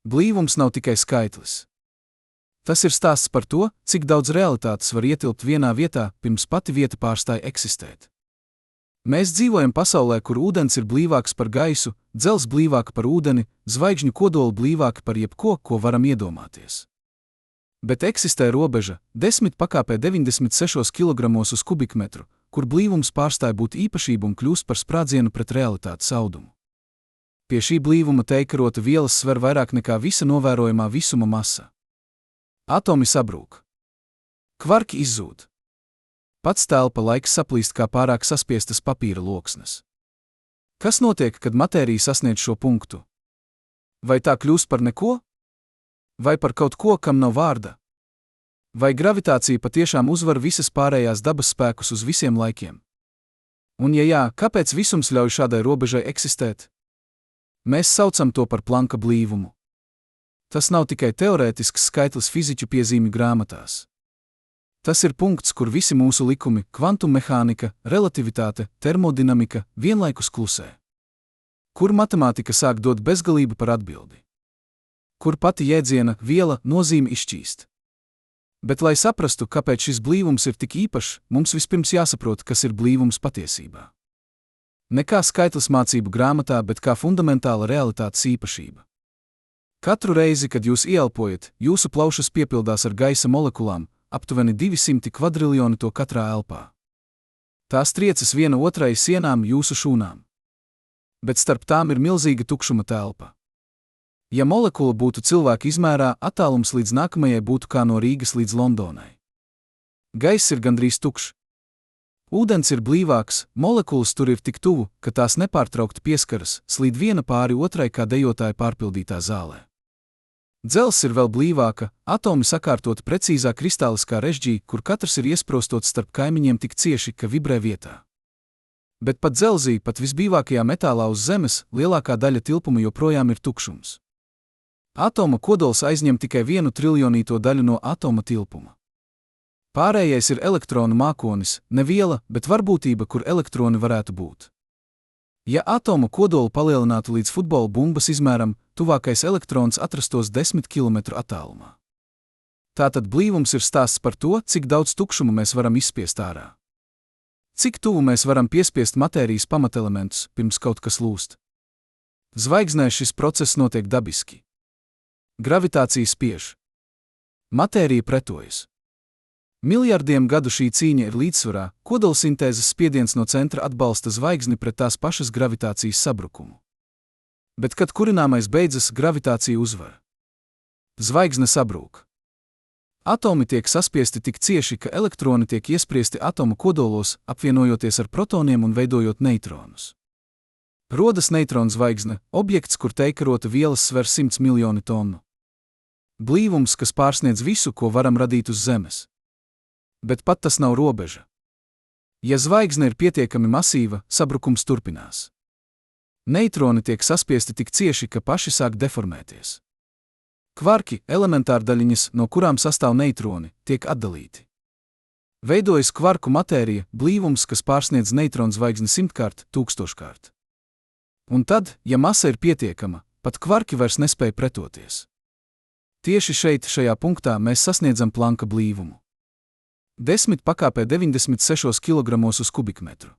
Blīvums nav tikai skaitlis. Tas ir stāsts par to, cik daudz realitātes var ietilpt vienā vietā, pirms pati vieta pārstāja eksistēt. Mēs dzīvojam pasaulē, kur ūdens ir blīvāks par gaisu, dzelzs blīvāka par ūdeni, zvaigžņu kodoli blīvāki par jebko, ko varam iedomāties. Bet eksistē robeža 10 pakāpē 96 kg uz kubikmetru, kur blīvums pārstāja būt īpašību un kļūst par sprādzienu pret realitātes audumu. Pie šī blīvuma teikarota vielas sver vairāk nekā visa novērojamā visuma masa. Atomi sabrūk. Kvarki izzūd. Pats telpa laiks saplīst kā pārāk saspiestas papīra loksnes. Kas notiek, kad matērija sasniedz šo punktu? Vai tā kļūst par neko? Vai par kaut ko, kam nav vārda? Vai gravitācija patiešām uzvar visas pārējās dabas spēkus uz visiem laikiem? Un ja jā, kāpēc visums ļauj šādai robežai eksistēt? Mēs saucam to par Planka blīvumu. Tas nav tikai teorētisks skaitlis fiziķu piezīmju grāmatās. Tas ir punkts, kur visi mūsu likumi, kvantummehānika, relativitāte, termodinamika vienlaikus klusē. Kur matemātika sāk dot bezgalību par atbildi. Kur pati jēdziena, viela, nozīme izšķīst. Bet, lai saprastu, kāpēc šis blīvums ir tik īpašs, mums vispirms jāsaprot, kas ir blīvums patiesībā. Ne kā skaitlis mācību grāmatā, bet kā fundamentāla realitātes īpašība. Katru reizi, kad jūs ieelpojat, jūsu plaušas piepildās ar gaisa molekulām, aptuveni 200 kvadriljoni to katrā elpā. Tās triecas viena otrai sienām jūsu šūnām. Bet starp tām ir milzīga tukšuma telpa. Ja molekula būtu cilvēka izmērā, attālums līdz nākamajai būtu kā no Rīgas līdz Londonai. Gaiss ir gandrīz tukšs. Ūdens ir blīvāks, molekulas tur ir tik tuvu, ka tās nepārtraukti pieskaras, slīd viena pāri otrai kā dejotāja pārpildītā zālē. Dzelzs ir vēl blīvāka, atomi sakārtoti precīzā kristāliskā režģī, kur katrs ir iesprostots starp kaimiņiem tik cieši, ka vibrē vietā. Bet pat dzelzī, pat visbīvākajā metālā uz Zemes, lielākā daļa tilpuma joprojām ir tukšums. Atoma kodols aizņem tikai 1 triljonīto daļu no atoma tilpuma. Pārējais ir elektronu mākonis, ne viela, bet varbūtība, kur elektroni varētu būt. Ja atoma kodolu palielinātu līdz futbola bumbas izmēram, tuvākais elektrons atrastos 10 km attālumā. Tātad blīvums ir stāsts par to, cik daudz tukšumu mēs varam izspiest ārā. Cik tuvu mēs varam piespiest matērijas pamatelementus, pirms kaut kas lūst. Zvaigznēs šis process notiek dabiski. Gravitācija spiež. Matērija pretojas. Miljardiem gadu šī cīņa ir līdzsvarā, kodolsintēzes spiediens no centra atbalsta zvaigzni pret tās pašas gravitācijas sabrukumu. Bet, kad kurināmais beidzas, gravitācija uzvar. Zvaigzne sabrūk. Atomi tiek saspiesti tik cieši, ka elektroni tiek iespriesti atomu kodolos, apvienojoties ar protoniem un veidojot neitronus. Rodas neitronu zvaigzne, objekts, kur teikarota vielas sver 100 miljoni tonu. Blīvums, kas pārsniedz visu, ko varam radīt uz Zemes. Bet pat tas nav robeža. Ja zvaigzne ir pietiekami masīva, sabrukums turpinās. Neitroni tiek saspiesti tik cieši, ka paši sāk deformēties. Kvarki, elementārdaļiņas, no kurām sastāv neitroni, tiek atdalīti. Veidojas kvarku matērija, blīvums, kas pārsniedz neitronu zvaigzni 100-kārt, 1000-kārt. Un tad, ja masa ir pietiekama, pat kvarki vairs nespēj pretoties. Tieši šeit, šajā punktā, mēs sasniedzam Planka blīvumu. 10 pakāpē 96 kg uz kubikmetru.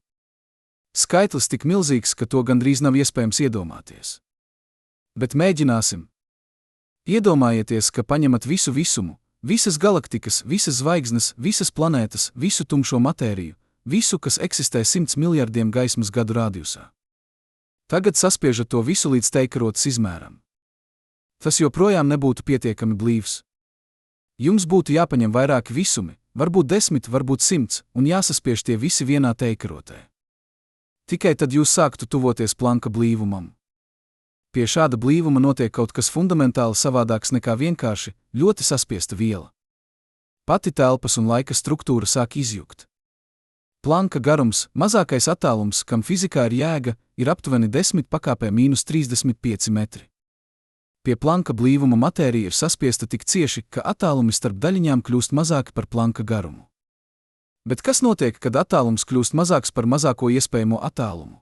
Skaitlis tik milzīgs, ka to gandrīz nav iespējams iedomāties. Bet mēģināsim. Iedomājieties, ka paņemat visu visumu, visas galaktikas, visas zvaigznes, visas planētas, visu tumšo matēriju, visu, kas eksistē 100 miljardiem gaismas gadu radiusā. Tagad saspiežat to visu līdz teikarotas izmēram. Tas joprojām nebūtu pietiekami blīvs. Jums būtu jāpaņem vairāki visumi, varbūt 10, varbūt 100, un jāsaspiež tie visi vienā teikarotē. Tikai tad jūs sāktu tuvoties Planka blīvumam. Pie šāda blīvuma notiek kaut kas fundamentāli savādāks nekā vienkārši, ļoti saspiesta viela. Pati telpas un laika struktūra sāk izjukt. Planka garums, mazākais attālums, kam fizikā ir jēga, ir aptuveni 10 pakāpē -35 metri. Pie Planka blīvuma matērija ir saspiesta tik cieši, ka attālumi starp daļiņām kļūst mazāki par Planka garumu. Bet kas notiek, kad attālums kļūst mazāks par mazāko iespējamo attālumu?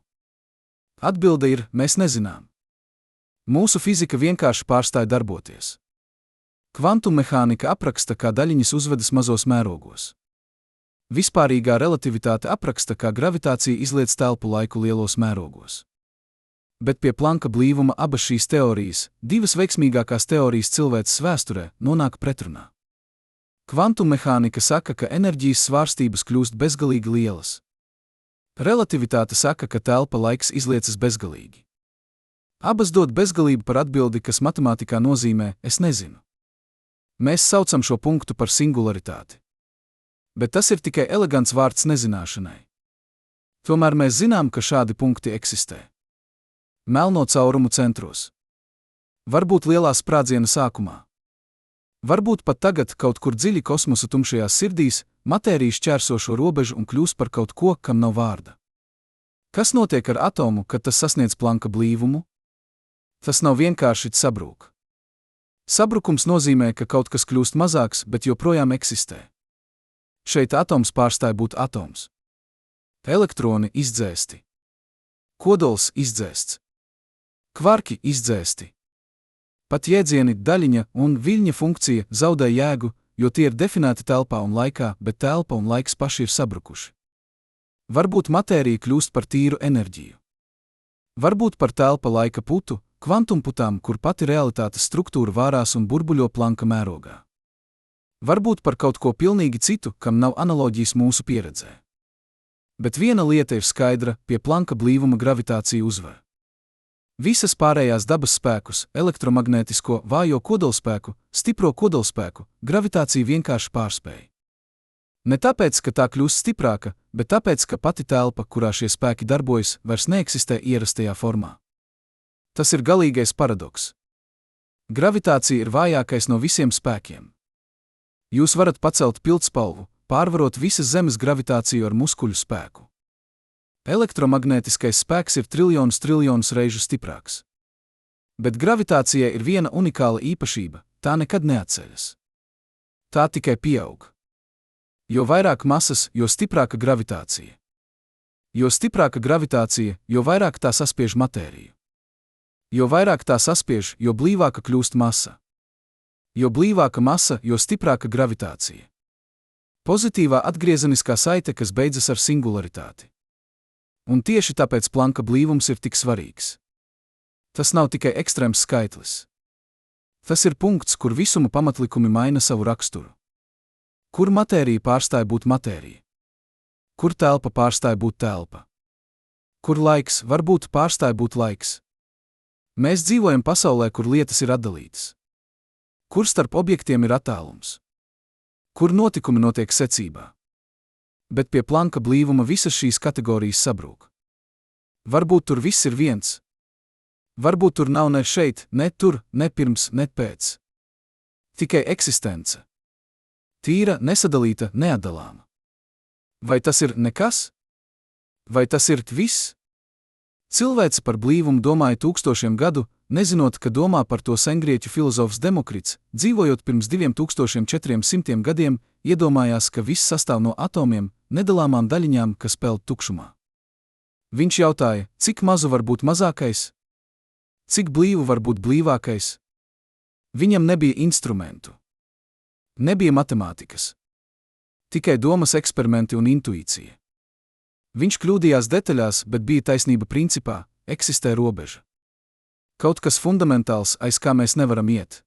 Atbilde ir, mēs nezinām. Mūsu fizika vienkārši pārstāja darboties. Kvantummehānika apraksta, kā daļiņas uzvedas mazos mērogos. Vispārīgā relativitāte apraksta, kā gravitācija izliec telpu laiku lielos mērogos. Bet pie Planka blīvuma abas šīs teorijas, divas veiksmīgākās teorijas cilvēces vēsturē, nonāk pretrunā. Kvantummehānika saka, ka enerģijas svārstības kļūst bezgalīgi lielas. Relativitāte saka, ka telpa laiks izliecas bezgalīgi. Abas dod bezgalību par atbildi, kas matemātikā nozīmē es nezinu. Mēs saucam šo punktu par singularitāti. Bet tas ir tikai elegants vārds nezināšanai. Tomēr mēs zinām, ka šādi punkti eksistē. Melno caurumu centros. Varbūt lielā sprādziena sākumā. Varbūt pat tagad, kaut kur dziļi kosmosa tumšajās sirdīs, matērija šķērso šo robežu un kļūst par kaut ko, kam nav vārda. Kas notiek ar atomu, kad tas sasniedz Planka blīvumu? Tas nav vienkārši sabrūk. Sabrukums nozīmē, ka kaut kas kļūst mazāks, bet joprojām eksistē. Šeit atoms pārstāj būt atoms. Elektroni izdzēsti. Kodols izdzēsts. Kvarki izdzēsti. Pat jēdzieni daļiņa un viļņa funkcija zaudē jēgu, jo tie ir definēti telpā un laikā, bet telpa un laiks paši ir sabrukuši. Varbūt matērija kļūst par tīru enerģiju. Varbūt par telpa laika putu, kvantumputām, kur pati realitātes struktūra vārās un burbuļo Planka mērogā. Varbūt par kaut ko pilnīgi citu, kam nav analoģijas mūsu pieredzē. Bet viena lieta ir skaidra, pie Planka blīvuma gravitācija uzvar. Visas pārējās dabas spēkus, elektromagnētisko, vājo kodolspēku, stipro kodolspēku, gravitācija vienkārši pārspēja. Ne tāpēc, ka tā kļūst stiprāka, bet tāpēc, ka pati telpa, kurā šie spēki darbojas, vairs neeksistē ierastajā formā. Tas ir galīgais paradoks. Gravitācija ir vājākais no visiem spēkiem. Jūs varat pacelt pildspalvu, pārvarot visas Zemes gravitāciju ar muskuļu spēku. Elektromagnētiskais spēks ir triljonus reižu stiprāks. Bet gravitācijai ir viena unikāla īpašība – tā nekad neatceļas. Tā tikai pieaug. Jo vairāk masas, jo stiprāka gravitācija. Jo stiprāka gravitācija, jo vairāk tā saspiež matēriju. Jo vairāk tā saspiež, jo blīvāka kļūst masa. Jo blīvāka masa, jo stiprāka gravitācija. Pozitīvā atgriezeniskā saite, kas beidzas ar singularitāti. Un tieši tāpēc Planka blīvums ir tik svarīgs. Tas nav tikai ekstrēms skaitlis. Tas ir punkts, kur visuma pamatlikumi maina savu raksturu. Kur matērija pārstāj būt matērija? Kur telpa pārstāj būt telpa? Kur laiks varbūt pārstāj būt laiks? Mēs dzīvojam pasaulē, kur lietas ir atdalītas. Kur starp objektiem ir attālums? Kur notikumi notiek secībā? Bet pie Planka blīvuma visas šīs kategorijas sabrūk. Varbūt tur viss ir viens. Varbūt tur nav ne šeit, ne tur, ne pirms, ne pēc. Tikai eksistence. Tīra, nesadalīta, neatdalāma. Vai tas ir nekas? Vai tas ir viss? Cilvēce par blīvumu domāja tūkstošiem gadu, nezinot, ka domā par to sengrieķu filozofs Demokrits, dzīvojot pirms 2400 gadiem, iedomājās, ka viss sastāv no atomiem, nedalāmām daļiņām, kas peld tukšumā. Viņš jautāja, cik mazu var būt mazākais? Cik blīvu var būt blīvākais? Viņam nebija instrumentu. Nebija matemātikas. Tikai domas eksperimenti un intuīcija. Viņš kļūdījās detaļās, bet bija taisnība principā, eksistē robeža. Kaut kas fundamentāls, aiz kā mēs nevaram iet.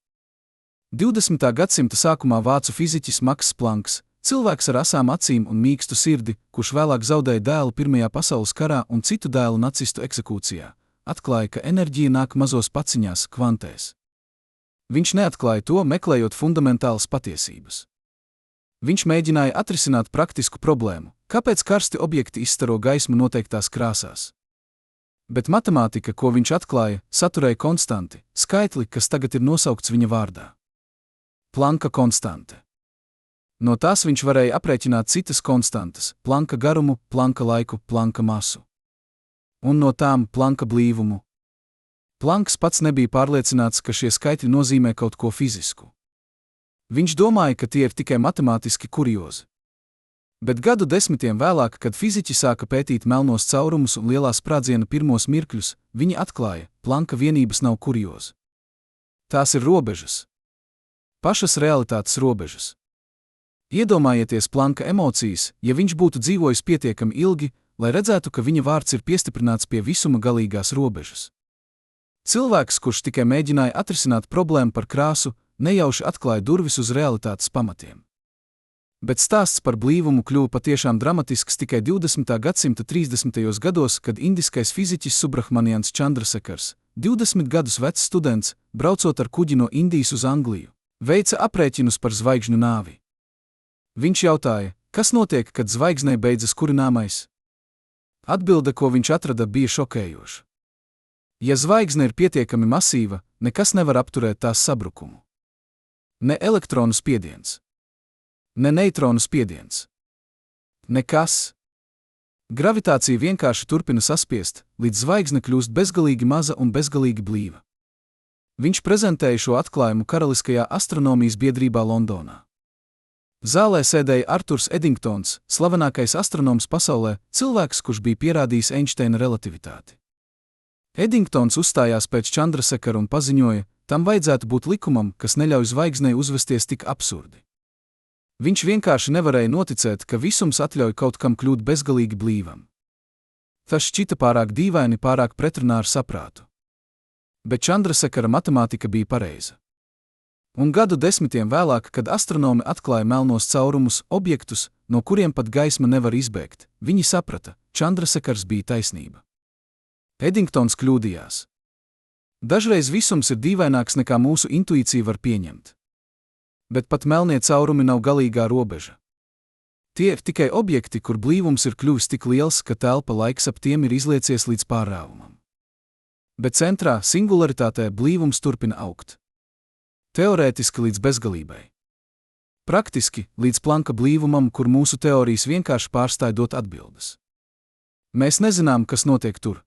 20. gadsimta sākumā vācu fiziķis Maks Planks, cilvēks ar asām acīm un mīkstu sirdi, kurš vēlāk zaudēja dēlu Pirmajā pasaules karā un citu dēlu nacistu eksekūcijā, atklāja, ka enerģija nāk mazos paciņās, kvantēs. Viņš neatklāja to, meklējot fundamentālas patiesības. Viņš mēģināja atrisināt praktisku problēmu, kāpēc karsti objekti izstaro gaismu noteiktās krāsās. Bet matemātika, ko viņš atklāja, saturēja konstanti, skaitli, kas tagad ir nosaukts viņa vārdā. Planka konstante. No tās viņš varēja aprēķināt citas konstantas – Planka garumu, Planka laiku, Planka masu. Un no tām Planka blīvumu. Planks pats nebija pārliecināts, ka šie skaitļi nozīmē kaut ko fizisku. Viņš domāja, ka tie ir tikai matemātiski kuriozi. Bet gadu desmitiem vēlāk, kad fiziķi sāka pētīt melnos caurumus un lielā sprādziena pirmos mirkļus, viņi atklāja, Planka vienības nav kuriozi. Tās ir robežas. Pašas realitātes robežas. Iedomājieties Planka emocijas, ja viņš būtu dzīvojis pietiekami ilgi, lai redzētu, ka viņa vārds ir piestiprināts pie visuma galīgās robežas. Cilvēks, kurš tikai mēģināja atrisināt problēmu par krāsu, nejauši atklāja durvis uz realitātes pamatiem. Bet stāsts par blīvumu kļuva patiešām dramatisks tikai 20. gadsimta 30. gados, kad indiskais fiziķis Subrahmanians Chandrasekhars, 20 gadus vecs students, braucot ar kuģi no Indijas uz Angliju, veica aprēķinus par zvaigžņu nāvi. Viņš jautāja, kas notiek, kad zvaigznei beidzas kurināmais? Atbilde, ko viņš atrada, bija šokējoša. Ja zvaigzne ir pietiekami masīva, nekas nevar apturēt tās sabrukumu. Ne elektronu spiediens. Ne neitronu spiediens. Nekas. Gravitācija vienkārši turpina saspiest, līdz zvaigzne kļūst bezgalīgi maza un bezgalīgi blīva. Viņš prezentēja šo atklājumu Karaliskajā astronomijas biedrībā Londonā. Zālē sēdēja Arturs Eddingtons, slavenākais astronoms pasaulē, cilvēks, kurš bija pierādījis Einsteina relativitāti. Eddingtons uzstājās pēc Chandrasekhara un paziņoja, tam vajadzētu būt likumam, kas neļauj zvaigznei uzvesties tik absurdi. Viņš vienkārši nevarēja noticēt, ka visums atļauj kaut kam kļūt bezgalīgi blīvam. Tas šķita pārāk dīvaini, pārāk pretrunā ar saprātu. Bet Chandrasekhara matemātika bija pareiza. Un gadu desmitiem vēlāk, kad astronomi atklāja melnos caurumus, objektus, no kuriem pat gaisma nevar izbēgt, viņi saprata, Chandrasekhars bija taisnība. Eddingtons kļūdījās. Dažreiz visums ir dīvaināks nekā mūsu intuīcija var pieņemt. Bet pat melnie caurumi nav galīgā robeža. Tie ir tikai objekti, kur blīvums ir kļuvis tik liels, ka telpa laiks ap tiem ir izliecies līdz pārrāvumam. Bet centrā, singularitātē, blīvums turpina augt. Teorētiski līdz bezgalībai. Praktiski līdz Planka blīvumam, kur mūsu teorijas vienkārši pārstāj dot atbildes. Mēs nezinām, kas notiek tur.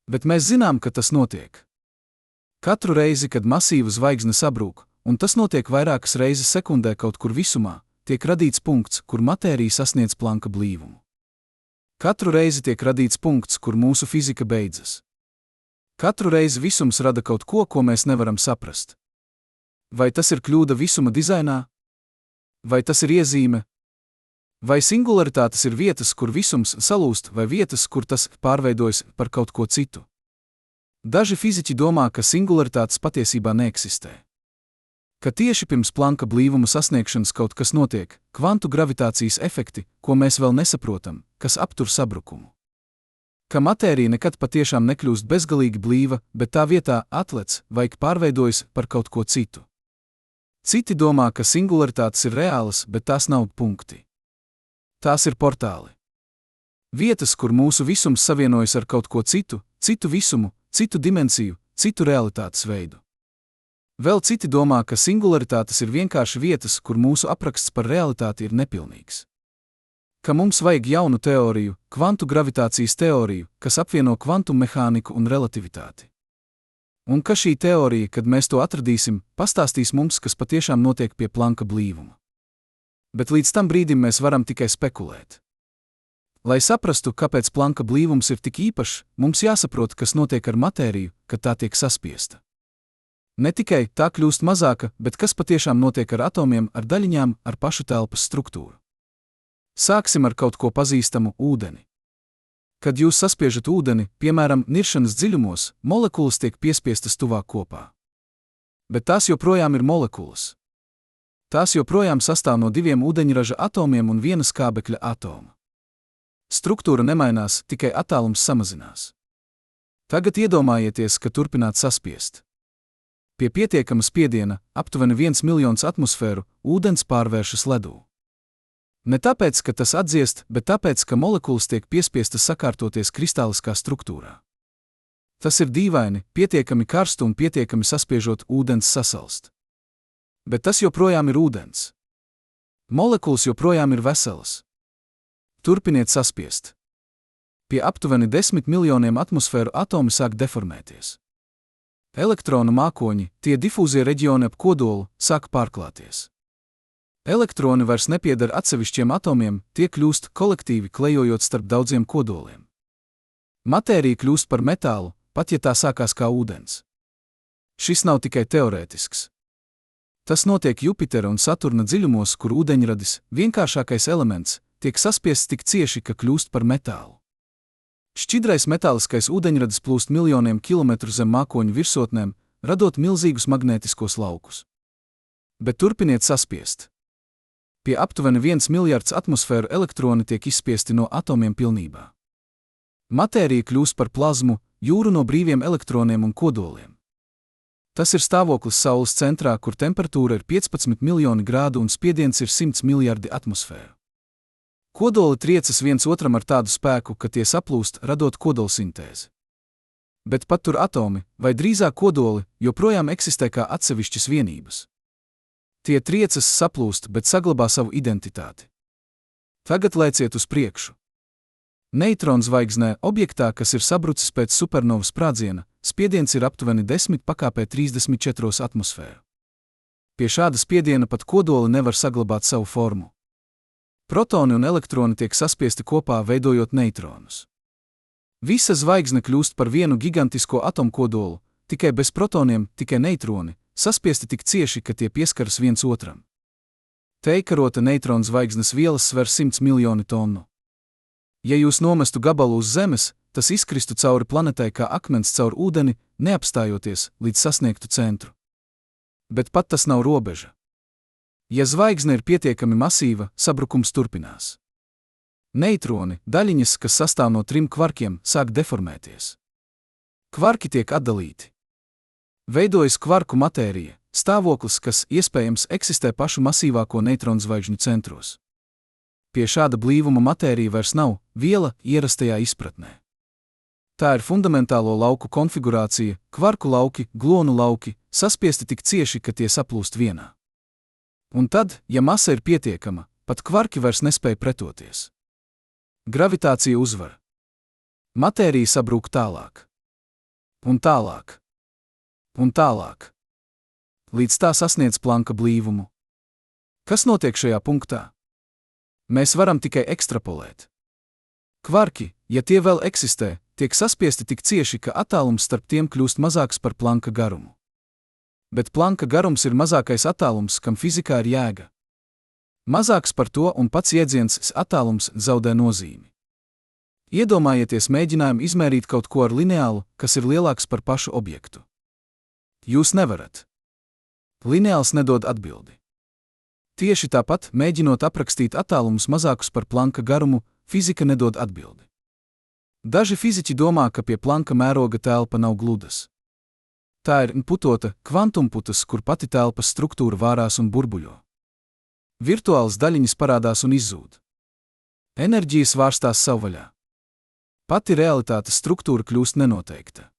Bet mēs zinām, ka tas notiek. Katru reizi, kad masīva zvaigzne sabrūk, un tas notiek vairākas reizes sekundē kaut kur visumā, tiek radīts punkts, kur matērija sasniedz Planka blīvumu. Katru reizi tiek radīts punkts, kur mūsu fizika beidzas. Katru reizi visums rada kaut ko, ko mēs nevaram saprast. Vai tas ir kļūda visuma dizainā? Vai tas ir iezīme? Vai singularitātes ir vietas, kur visums salūst, vai vietas, kur tas pārveidojas par kaut ko citu? Daži fiziķi domā, ka singularitātes patiesībā neeksistē. Ka tieši pirms Planka blīvuma sasniegšanas kaut kas notiek, kvantu gravitācijas efekti, ko mēs vēl nesaprotam, kas aptur sabrukumu. Ka matērija nekad patiešām nekļūst bezgalīgi blīva, bet tā vietā atlec vai pārveidojas par kaut ko citu. Citi domā, ka singularitātes ir reālas, bet tās nav punkti. Tās ir portāli. Vietas, kur mūsu visums savienojas ar kaut ko citu, citu visumu, citu dimensiju, citu realitātes veidu. Vēl citi domā, ka singularitātes ir vienkārši vietas, kur mūsu apraksts par realitāti ir nepilnīgs. Ka mums vajag jaunu teoriju, kvantu gravitācijas teoriju, kas apvieno kvantu mehāniku un relativitāti. Un ka šī teorija, kad mēs to atradīsim, pastāstīs mums, kas patiešām notiek pie Planka blīvuma. Bet līdz tam brīdim mēs varam tikai spekulēt. Lai saprastu, kāpēc Planka blīvums ir tik īpašs, mums jāsaprot, kas notiek ar matēriju, kad tā tiek saspiesta. Ne tikai tā kļūst mazāka, bet kas patiešām notiek ar atomiem, ar daļiņām, ar pašu telpas struktūru. Sāksim ar kaut ko pazīstamu – ūdeni. Kad jūs saspiežat ūdeni, piemēram, niršanas dziļumos, molekulas tiek piespiestas tuvāk kopā. Bet tās joprojām ir molekulas. Tās joprojām sastāv no diviem ūdeņraža atomiem un viena skābekļa atoma. Struktūra nemainās, tikai attālums samazinās. Tagad iedomājieties, ka turpināt saspiest. Pie pietiekama spiediena, aptuveni 1 miljons atmosfēru, ūdens pārvēršas ledū. Ne tāpēc, ka tas atdziest, bet tāpēc, ka molekulas tiek piespiestas sakārtoties kristāliskā struktūrā. Tas ir dīvaini, pietiekami karstu un pietiekami saspiežot, ūdens sasalst. Bet tas joprojām ir ūdens. Molekulas joprojām ir veselas. Turpiniet saspiest. Pie aptuveni 10 miljoniem atmosfēru atomi sāk deformēties. Elektronu mākoņi, tie difūzie reģioni ap kodolu, sāk pārklāties. Elektroni vairs nepieder atsevišķiem atomiem, tie kļūst kolektīvi klejojot starp daudziem kodoliem. Matērija kļūst par metālu, pat ja tā sākās kā ūdens. Šis nav tikai teorētisks. Tas notiek Jupitera un Saturna dziļumos, kur ūdeņradis, vienkāršākais elements, tiek saspiests tik cieši, ka kļūst par metālu. Šķidrais metāliskais ūdeņradis plūst miljoniem kilometru zem mākoņu virsotnēm, radot milzīgus magnētiskos laukus. Bet turpiniet saspiest. Pie aptuveni 1 miljards atmosfēru elektroni tiek izspiesti no atomiem pilnībā. Matērija kļūst par plazmu, jūru no brīviem elektroniem un kodoliem. Tas ir stāvoklis Saules centrā, kur temperatūra ir 15 miljoni grādu un spiediens ir 100 miljardi atmosfēru. Kodoli triecas viens otram ar tādu spēku, ka tie saplūst, radot kodolsintēzi. Bet pat tur atomi, vai drīzāk kodoli, joprojām eksistē kā atsevišķas vienības. Tie triecas, saplūst, bet saglabā savu identitāti. Tagad lēciet uz priekšu. Neitronu zvaigznē, objektā, kas ir sabrucis pēc supernovas sprādziena, spiediens ir aptuveni 10 pakāpē 34 atmosfēru. Pie šāda spiediena pat kodoli nevar saglabāt savu formu. Protoni un elektroni tiek saspiesti kopā, veidojot neitronus. Visa zvaigzne kļūst par vienu gigantisko atomkodolu, tikai bez protoniem, tikai neitroni, saspiesti tik cieši, ka tie pieskaras viens otram. Teikarota neitronu zvaigznes vielas sver 100 miljoni tonu. Ja jūs nomestu gabalu uz Zemes, tas izkristu cauri planetai kā akmens caur ūdeni, neapstājoties, līdz sasniegtu centru. Bet pat tas nav robeža. Ja zvaigzne ir pietiekami masīva, sabrukums turpinās. Neitroni, daļiņas, kas sastāv no 3 kvarkiem, sāk deformēties. Kvarki tiek atdalīti. Veidojas kvarku matērija, stāvoklis, kas, iespējams, eksistē pašu masīvāko neitronu zvaigžņu centros. Pie šāda blīvuma matērija vairs nav viela ierastajā izpratnē. Tā ir fundamentālo lauku konfigurācija, kvarku lauki, glonu lauki, saspiesti tik cieši, ka tie saplūst vienā. Un tad, ja masa ir pietiekama, pat kvarki vairs nespēj pretoties. Gravitācija uzvar. Matērija sabrūk tālāk. Un tālāk. Un tālāk. Līdz tā sasniedz Planka blīvumu. Kas notiek šajā punktā? Mēs varam tikai ekstrapolēt. Kvarki, ja tie vēl eksistē, tiek saspiesti tik cieši, ka attālums starp tiem kļūst mazāks par Planka garumu. Bet Planka garums ir mazākais attālums, kam fizikā ir jēga. Mazāks par to un pats jēdziens attālums zaudē nozīmi. Iedomājieties mēģinājumu izmērīt kaut ko ar lineālu, kas ir lielāks par pašu objektu. Jūs nevarat. Lineāls nedod atbildi. Tieši tāpat, mēģinot aprakstīt attālumus mazākus par Planka garumu, fizika nedod atbildi. Daži fiziķi domā, ka pie Planka mēroga telpa nav gludas. Tā ir putota, kvantumputas, kur pati telpas struktūra vārās un burbuļo. Virtuāls daļiņas parādās un izzūd. Enerģijas vārstās savvaļā. Pati realitātes struktūra kļūst nenoteikta.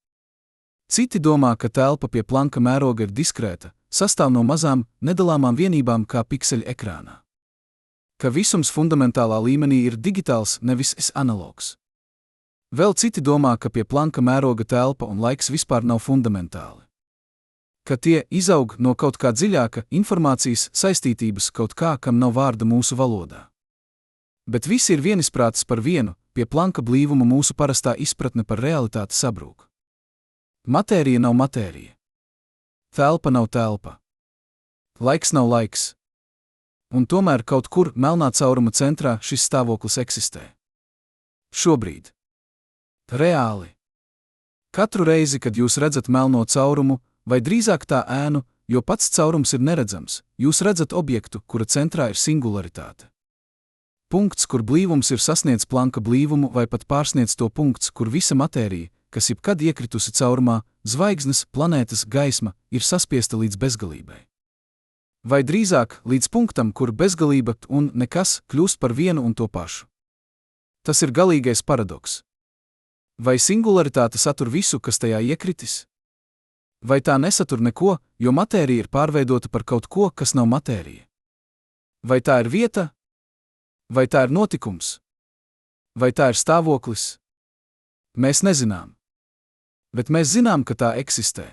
Citi domā, ka telpa pie Planka mēroga ir diskrēta, sastāv no mazām, nedalāmām vienībām kā pikseļi ekrānā. Ka visums fundamentālā līmenī ir digitāls, nevis analogs. Vēl citi domā, ka pie Planka mēroga telpa un laiks vispār nav fundamentāli. Ka tie izaug no kaut kā dziļāka informācijas saistītības kaut kā, kam nav vārda mūsu valodā. Bet visi ir vienisprātis par vienu, pie Planka blīvuma mūsu parastā izpratne par realitāti sabrūk. Matērija nav matērija. Telpa nav telpa. Laiks nav laiks. Un tomēr kaut kur melnā cauruma centrā šis stāvoklis eksistē. Šobrīd. Reāli. Katru reizi, kad jūs redzat melno caurumu, vai drīzāk tā ēnu, jo pats caurums ir neredzams, jūs redzat objektu, kura centrā ir singularitāte. Punkts, kur blīvums ir sasniedz Planka blīvumu vai pat pārsniedz to punkts, kur visa matērija, kas jebkad iekritusi caurumā, zvaigznes, planētas, gaisma, ir saspiesta līdz bezgalībai. Vai drīzāk līdz punktam, kur bezgalība un nekas kļūst par vienu un to pašu. Tas ir galīgais paradoks. Vai singularitāte satur visu, kas tajā iekritis? Vai tā nesatur neko, jo matērija ir pārveidota par kaut ko, kas nav matērija? Vai tā ir vieta? Vai tā ir notikums? Vai tā ir stāvoklis? Mēs nezinām. Bet mēs zinām, ka tā eksistē.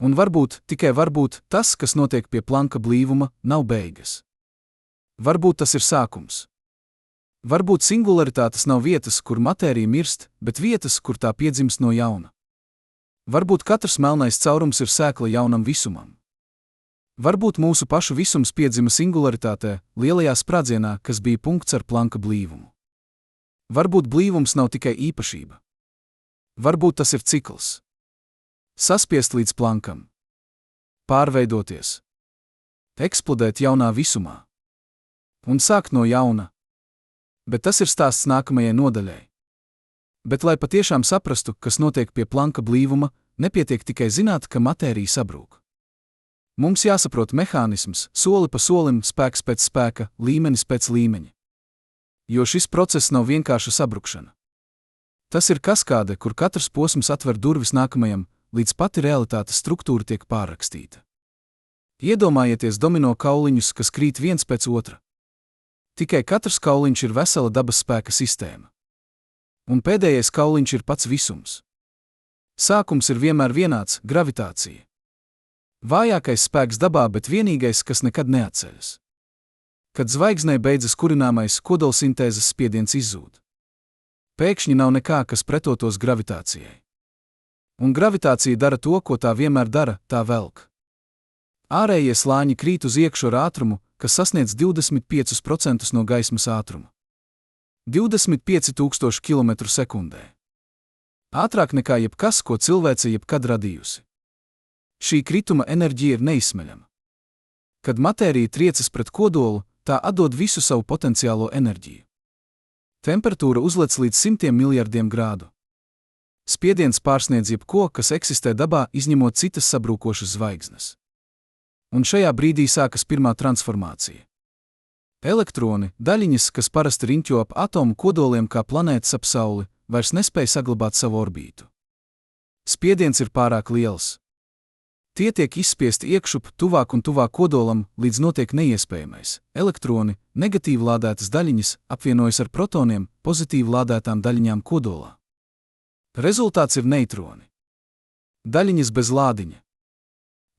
Un varbūt, tikai varbūt, tas, kas notiek pie Planka blīvuma, nav beigas. Varbūt tas ir sākums. Varbūt singularitātes nav vietas, kur matērija mirst, bet vietas, kur tā piedzimst no jauna. Varbūt katrs melnais caurums ir sēkla jaunam visumam. Varbūt mūsu pašu visums piedzima singularitātē, lielajā sprādzienā, kas bija punkts ar Planka blīvumu. Varbūt blīvums nav tikai īpašība. Varbūt tas ir cikls. Saspiest līdz Plankam. Pārveidoties. Eksplodēt jaunā visumā. Un sākt no jauna. Bet tas ir stāsts nākamajai nodaļai. Bet, lai patiešām saprastu, kas notiek pie Planka blīvuma, nepietiek tikai zināt, ka matērija sabrūk. Mums jāsaprot mehānisms, soli pa solim, spēks pēc spēka, līmenis pēc līmeņa. Jo šis process nav vienkārša sabrukšana. Tas ir kaskāde, kur katrs posms atver durvis nākamajam, līdz pati realitātes struktūra tiek pārrakstīta. Iedomājieties domino kauliņus, kas krīt viens pēc otra. Tikai katrs kauliņš ir vesela dabas spēka sistēma. Un pēdējais kauliņš ir pats visums. Sākums ir vienmēr vienāds – gravitācija. Vājākais spēks dabā, bet vienīgais, kas nekad neatceļas. Kad zvaigznei beidzas kurināmais, kodolsintēzes spiediens izzūd. Pēkšņi nav nekā, kas pretotos gravitācijai. Un gravitācija dara to, ko tā vienmēr dara, tā velk. Ārējie slāņi krīt uz iekšu ar ātrumu, kas sasniedz 25% no gaismas ātruma. 25,000 km/sekundē. Ātrāk nekā jebkas, ko cilvēce jebkad radījusi. Šī krituma enerģija ir neizsmeļama. Kad matērija triecas pret kodolu, tā atdod visu savu potenciālo enerģiju. Temperatūra uzlec līdz 100 miljardiem grādu. Spiediens pārsniedz jebko, kas eksistē dabā, izņemot citas sabrūkošas zvaigznes. Un šajā brīdī sākas pirmā transformācija. Elektroni, daļiņas, kas parasti riņķo ap atomu kodoliem kā planētas ap Sauli, vairs nespēj saglabāt savu orbītu. Spiediens ir pārāk liels. Tie tiek izspiesti iekšup, tuvāk un tuvāk kodolam, līdz notiek neiespējamais. Elektroni, negatīvi lādētas daļiņas, apvienojas ar protoniem, pozitīvi lādētām daļiņām kodolā. Rezultāts ir neitroni. Daļiņas bez lādiņa.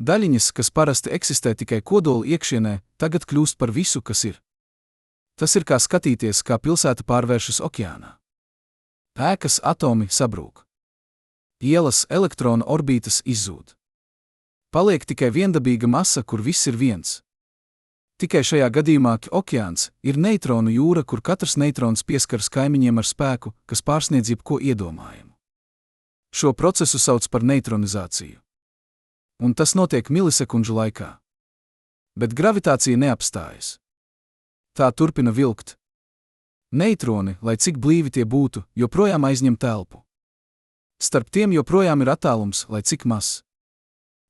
Daļiņas, kas parasti eksistē tikai kodola iekšienē, tagad kļūst par visu, kas ir. Tas ir kā skatīties, kā pilsēta pārvēršas okeānā. Ēkas, atomi sabrūk. Ielas, elektronu orbītas izzūd. Paliek tikai viendabīga masa, kur viss ir viens. Tikai šajā gadījumā okeāns ir neitronu jūra, kur katrs neitrons pieskaras kaimiņiem ar spēku, kas pārsniedz jebko iedomājumu. Šo procesu sauc par neitronizāciju. Un tas notiek milisekundžu laikā. Bet gravitācija neapstājas. Tā turpina vilkt. Neitroni, lai cik blīvi tie būtu, joprojām aizņem telpu. Starp tiem joprojām ir attālums, lai cik mazs.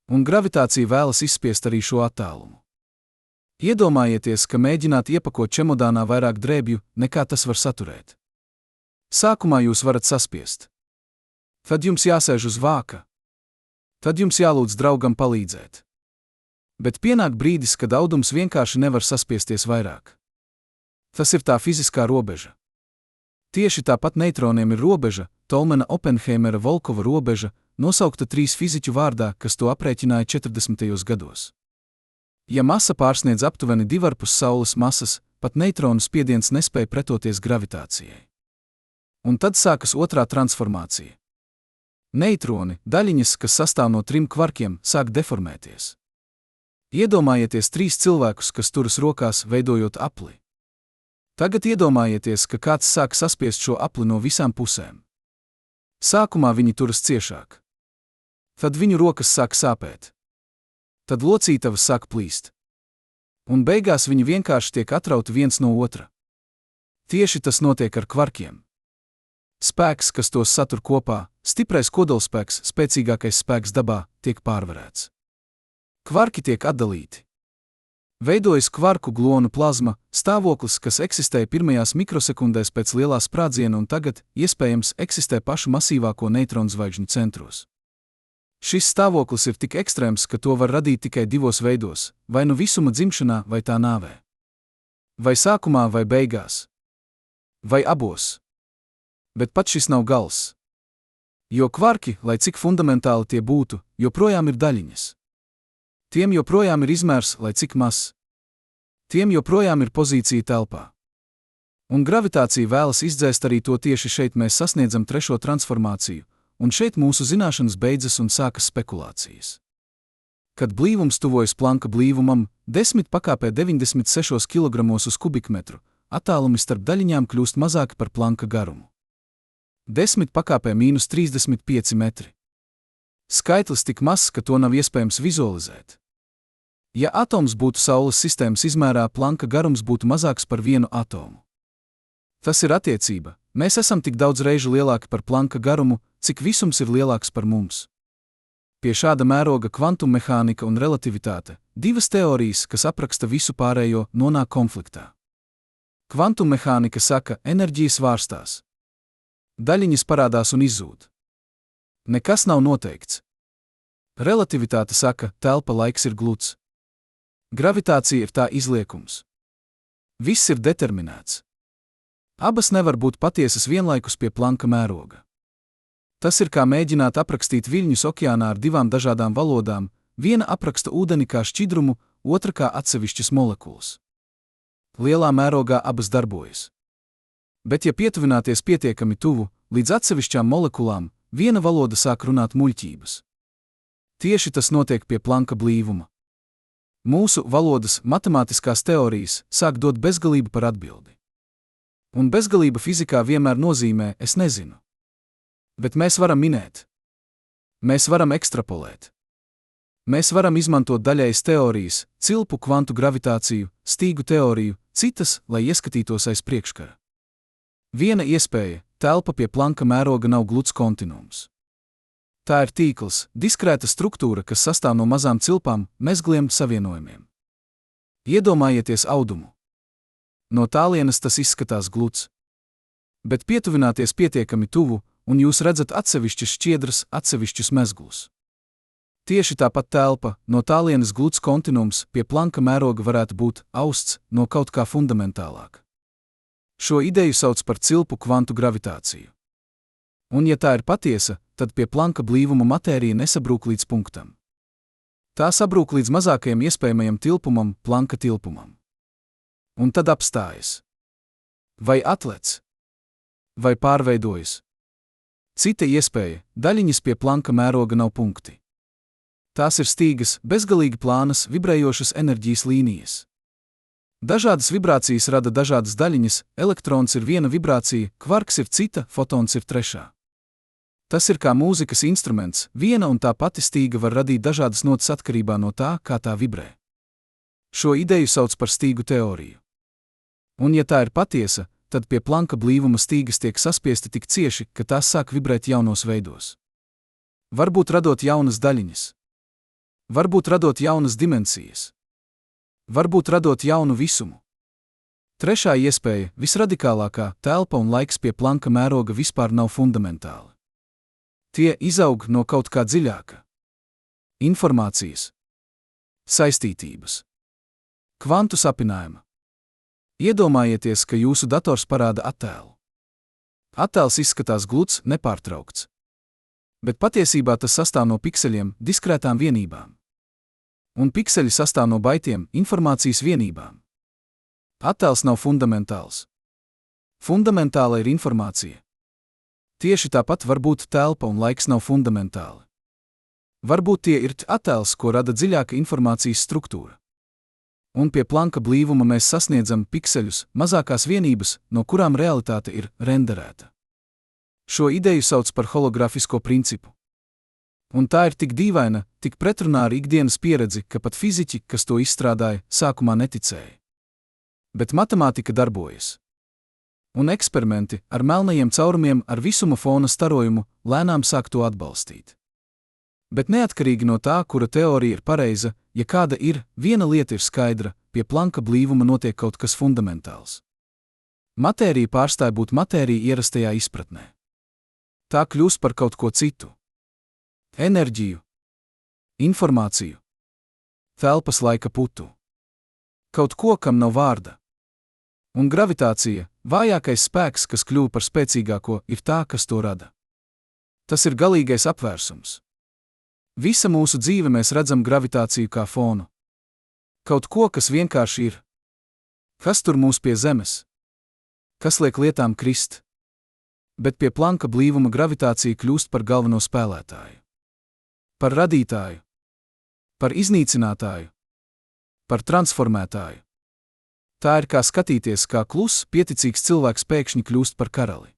Un gravitācija vēlas izspiest arī šo attālumu. Iedomājieties, ka mēģināt iepakot čemodānā vairāk drēbju, nekā tas var saturēt. Sākumā jūs varat saspiest. Tad jums jāsēž uz vāka. Tad jums jālūdz draugam palīdzēt. Bet pienāk brīdis, kad audums vienkārši nevar saspiesties vairāk. Tas ir tā fiziskā robeža. Tieši tāpat neitroniem ir robeža, Tolmana Oppenheimera Volkova robeža, nosaukta 3 fiziķu vārdā, kas to aprēķināja 40. gados. Ja masa pārsniedz aptuveni 2,5 Saules masas, pat neitronu spiediens nespēja pretoties gravitācijai. Un tad sākas otrā transformācija. Neitroni, daļiņas, kas sastāv no 3 kvarkiem, sāk deformēties. Iedomājieties 3 cilvēkus, kas turas rokās, veidojot apli. Tagad iedomājieties, ka kāds sāk saspiest šo apli no visām pusēm. Sākumā viņi turas ciešāk. Tad viņu rokas sāk sāpēt. Tad locītavas sāk plīst. Un beigās viņi vienkārši tiek atrauti viens no otra. Tieši tas notiek ar kvarkiem. Spēks, kas tos satur kopā, stiprais kodolspēks, spēcīgākais spēks dabā, tiek pārvarēts. Kvarki tiek atdalīti. Veidojas kvarku glonu plazma, stāvoklis, kas eksistēja pirmajās mikrosekundēs pēc lielā sprādziena un tagad, iespējams, eksistē pašu masīvāko neitronu zvaigžņu centros. Šis stāvoklis ir tik ekstrēms, ka to var radīt tikai 2 veidos, vai nu visuma dzimšanā, vai tā nāvē. Vai sākumā, vai beigās. Vai abos. Bet pat šis nav gals. Jo kvarki, lai cik fundamentāli tie būtu, joprojām ir daļiņas. Tiem joprojām ir izmērs, lai cik mazs. Tiem joprojām ir pozīcija telpā. Un gravitācija vēlas izdzēst arī to. Tieši šeit mēs sasniedzam trešo transformāciju, un šeit mūsu zināšanas beidzas un sākas spekulācijas. Kad blīvums tuvojas Planka blīvumam, 10 pakāpē 96 kg uz kubikmetru, attālumi starp daļiņām kļūst mazāki par Planka garumu. 10 pakāpē - 35 metri. Skaitlis tik mazs, ka to nav iespējams vizualizēt. Ja atoms būtu Saules sistēmas izmērā, Planka garums būtu mazāks par vienu atomu. Tas ir attiecība. Mēs esam tik daudz reižu lielāki par Planka garumu, cik visums ir lielāks par mums. Pie šāda mēroga kvantummehānika un relativitāte, divas teorijas, kas apraksta visu pārējo, nonāk konfliktā. Kvantummehānika saka, enerģija svārstās. Daļiņas parādās un izzūd. Nekas nav noteikts. Relativitāte saka, telpa laiks ir gluds. Gravitācija ir tā izliekums. Viss ir determinēts. Abas nevar būt patiesas vienlaikus pie Planka mēroga. Tas ir kā mēģināt aprakstīt viļņus okeānā ar divām dažādām valodām, viena apraksta ūdeni kā šķidrumu, otra kā atsevišķas molekulas. Lielā mērogā abas darbojas. Bet ja pietuvināties pietiekami tuvu, līdz atsevišķām molekulām, viena valoda sāk runāt muļķības. Tieši tas notiek pie Planka blīvuma. Mūsu valodas matemātiskās teorijas sāk dot bezgalību par atbildi. Un bezgalība fizikā vienmēr nozīmē, es nezinu. Bet mēs varam minēt. Mēs varam ekstrapolēt. Mēs varam izmantot daļējas teorijas, cilpu kvantu gravitāciju, stīgu teoriju, citas, lai ieskatītos aiz priekškara. Viena iespēja – telpa pie Planka mēroga nav gluds kontinuums. Tā ir tīkls, diskrēta struktūra, kas sastāv no mazām cilpām, mezgliem, savienojumiem. Iedomājieties audumu. No tālienes tas izskatās gluds. Bet pietuvināties pietiekami tuvu, un jūs redzat atsevišķas šķiedras, atsevišķus mezglus. Tieši tāpat telpa, no tālienes gluds kontinuums, pie Planka mēroga varētu būt austs no kaut kā fundamentālāk. Šo ideju sauc par cilpu kvantu gravitāciju. Un ja tā ir patiesa, tad pie Planka blīvuma matērija nesabrūk līdz punktam. Tā sabrūk līdz mazākajam iespējamajam tilpumam, Planka tilpumam. Un tad apstājas. Vai atlec? Vai pārveidojas? Cita iespēja – daļiņas pie Planka mēroga nav punkti. Tās ir stīgas, bezgalīgi plānas, vibrējošas enerģijas līnijas. Dažādas vibrācijas rada dažādas daļiņas, elektrons ir viena vibrācija, kvarks ir cita, fotons ir trešā. Tas ir kā mūzikas instruments, viena un tā pati stīga var radīt dažādas notas atkarībā no tā, kā tā vibrē. Šo ideju sauc par stīgu teoriju. Un ja tā ir patiesa, tad pie Planka blīvuma stīgas tiek saspiesti tik cieši, ka tās sāk vibrēt jaunos veidos. Varbūt radot jaunas daļiņas. Varbūt radot jaunas dimensijas. Varbūt radot jaunu visumu. Trešā iespēja, visradikālākā, telpa un laiks pie Planka mēroga vispār nav fundamentāli. Tie izaug no kaut kā dziļāka. Informācijas. Saistītības. Kvantu sapinājuma. Iedomājieties, ka jūsu dators parāda attēlu. Attēls izskatās gluds, nepārtraukts. Bet patiesībā tas sastāv no pikseļiem, diskrētām vienībām. Un pikseļi sastāv no baitiem, informācijas vienībām. Attēls nav fundamentāls. Fundamentāla ir informācija. Tieši tāpat var būt telpa un laiks nav fundamentāli. Varbūt tie ir attēls, ko rada dziļāka informācijas struktūra. Un pie Planka blīvuma mēs sasniedzam pikseļus, mazākās vienības, no kurām realitāte ir renderēta. Šo ideju sauc par holografisko principu. Un tā ir tik dīvaina, tik pretrunā ar ikdienas pieredzi, ka pat fiziķi, kas to izstrādāja, sākumā neticēja. Bet matemātika darbojas. Un eksperimenti ar melnajiem caurumiem ar visuma fona starojumu lēnām sāk to atbalstīt. Bet neatkarīgi no tā, kura teorija ir pareiza, ja kāda ir, viena lieta ir skaidra, pie Planka blīvuma notiek kaut kas fundamentāls. Matērija pārstāj būt matērija ierastajā izpratnē. Tā kļūst par kaut ko citu. Enerģiju, informāciju, telpas laika putu. Kaut ko, kam nav vārda. Un gravitācija, vājākais spēks, kas kļuva par spēcīgāko, ir tā, kas to rada. Tas ir galīgais apvērsums. Visa mūsu dzīve mēs redzam gravitāciju kā fonu. Kaut ko, kas vienkārši ir. Kas tur mūs pie Zemes? Kas liek lietām krist? Bet pie Planka blīvuma gravitācija kļūst par galveno spēlētāju. Par radītāju. Par iznīcinātāju. Par transformētāju. Tā ir kā skatīties, kā kluss, pieticīgs cilvēks pēkšņi kļūst par karali.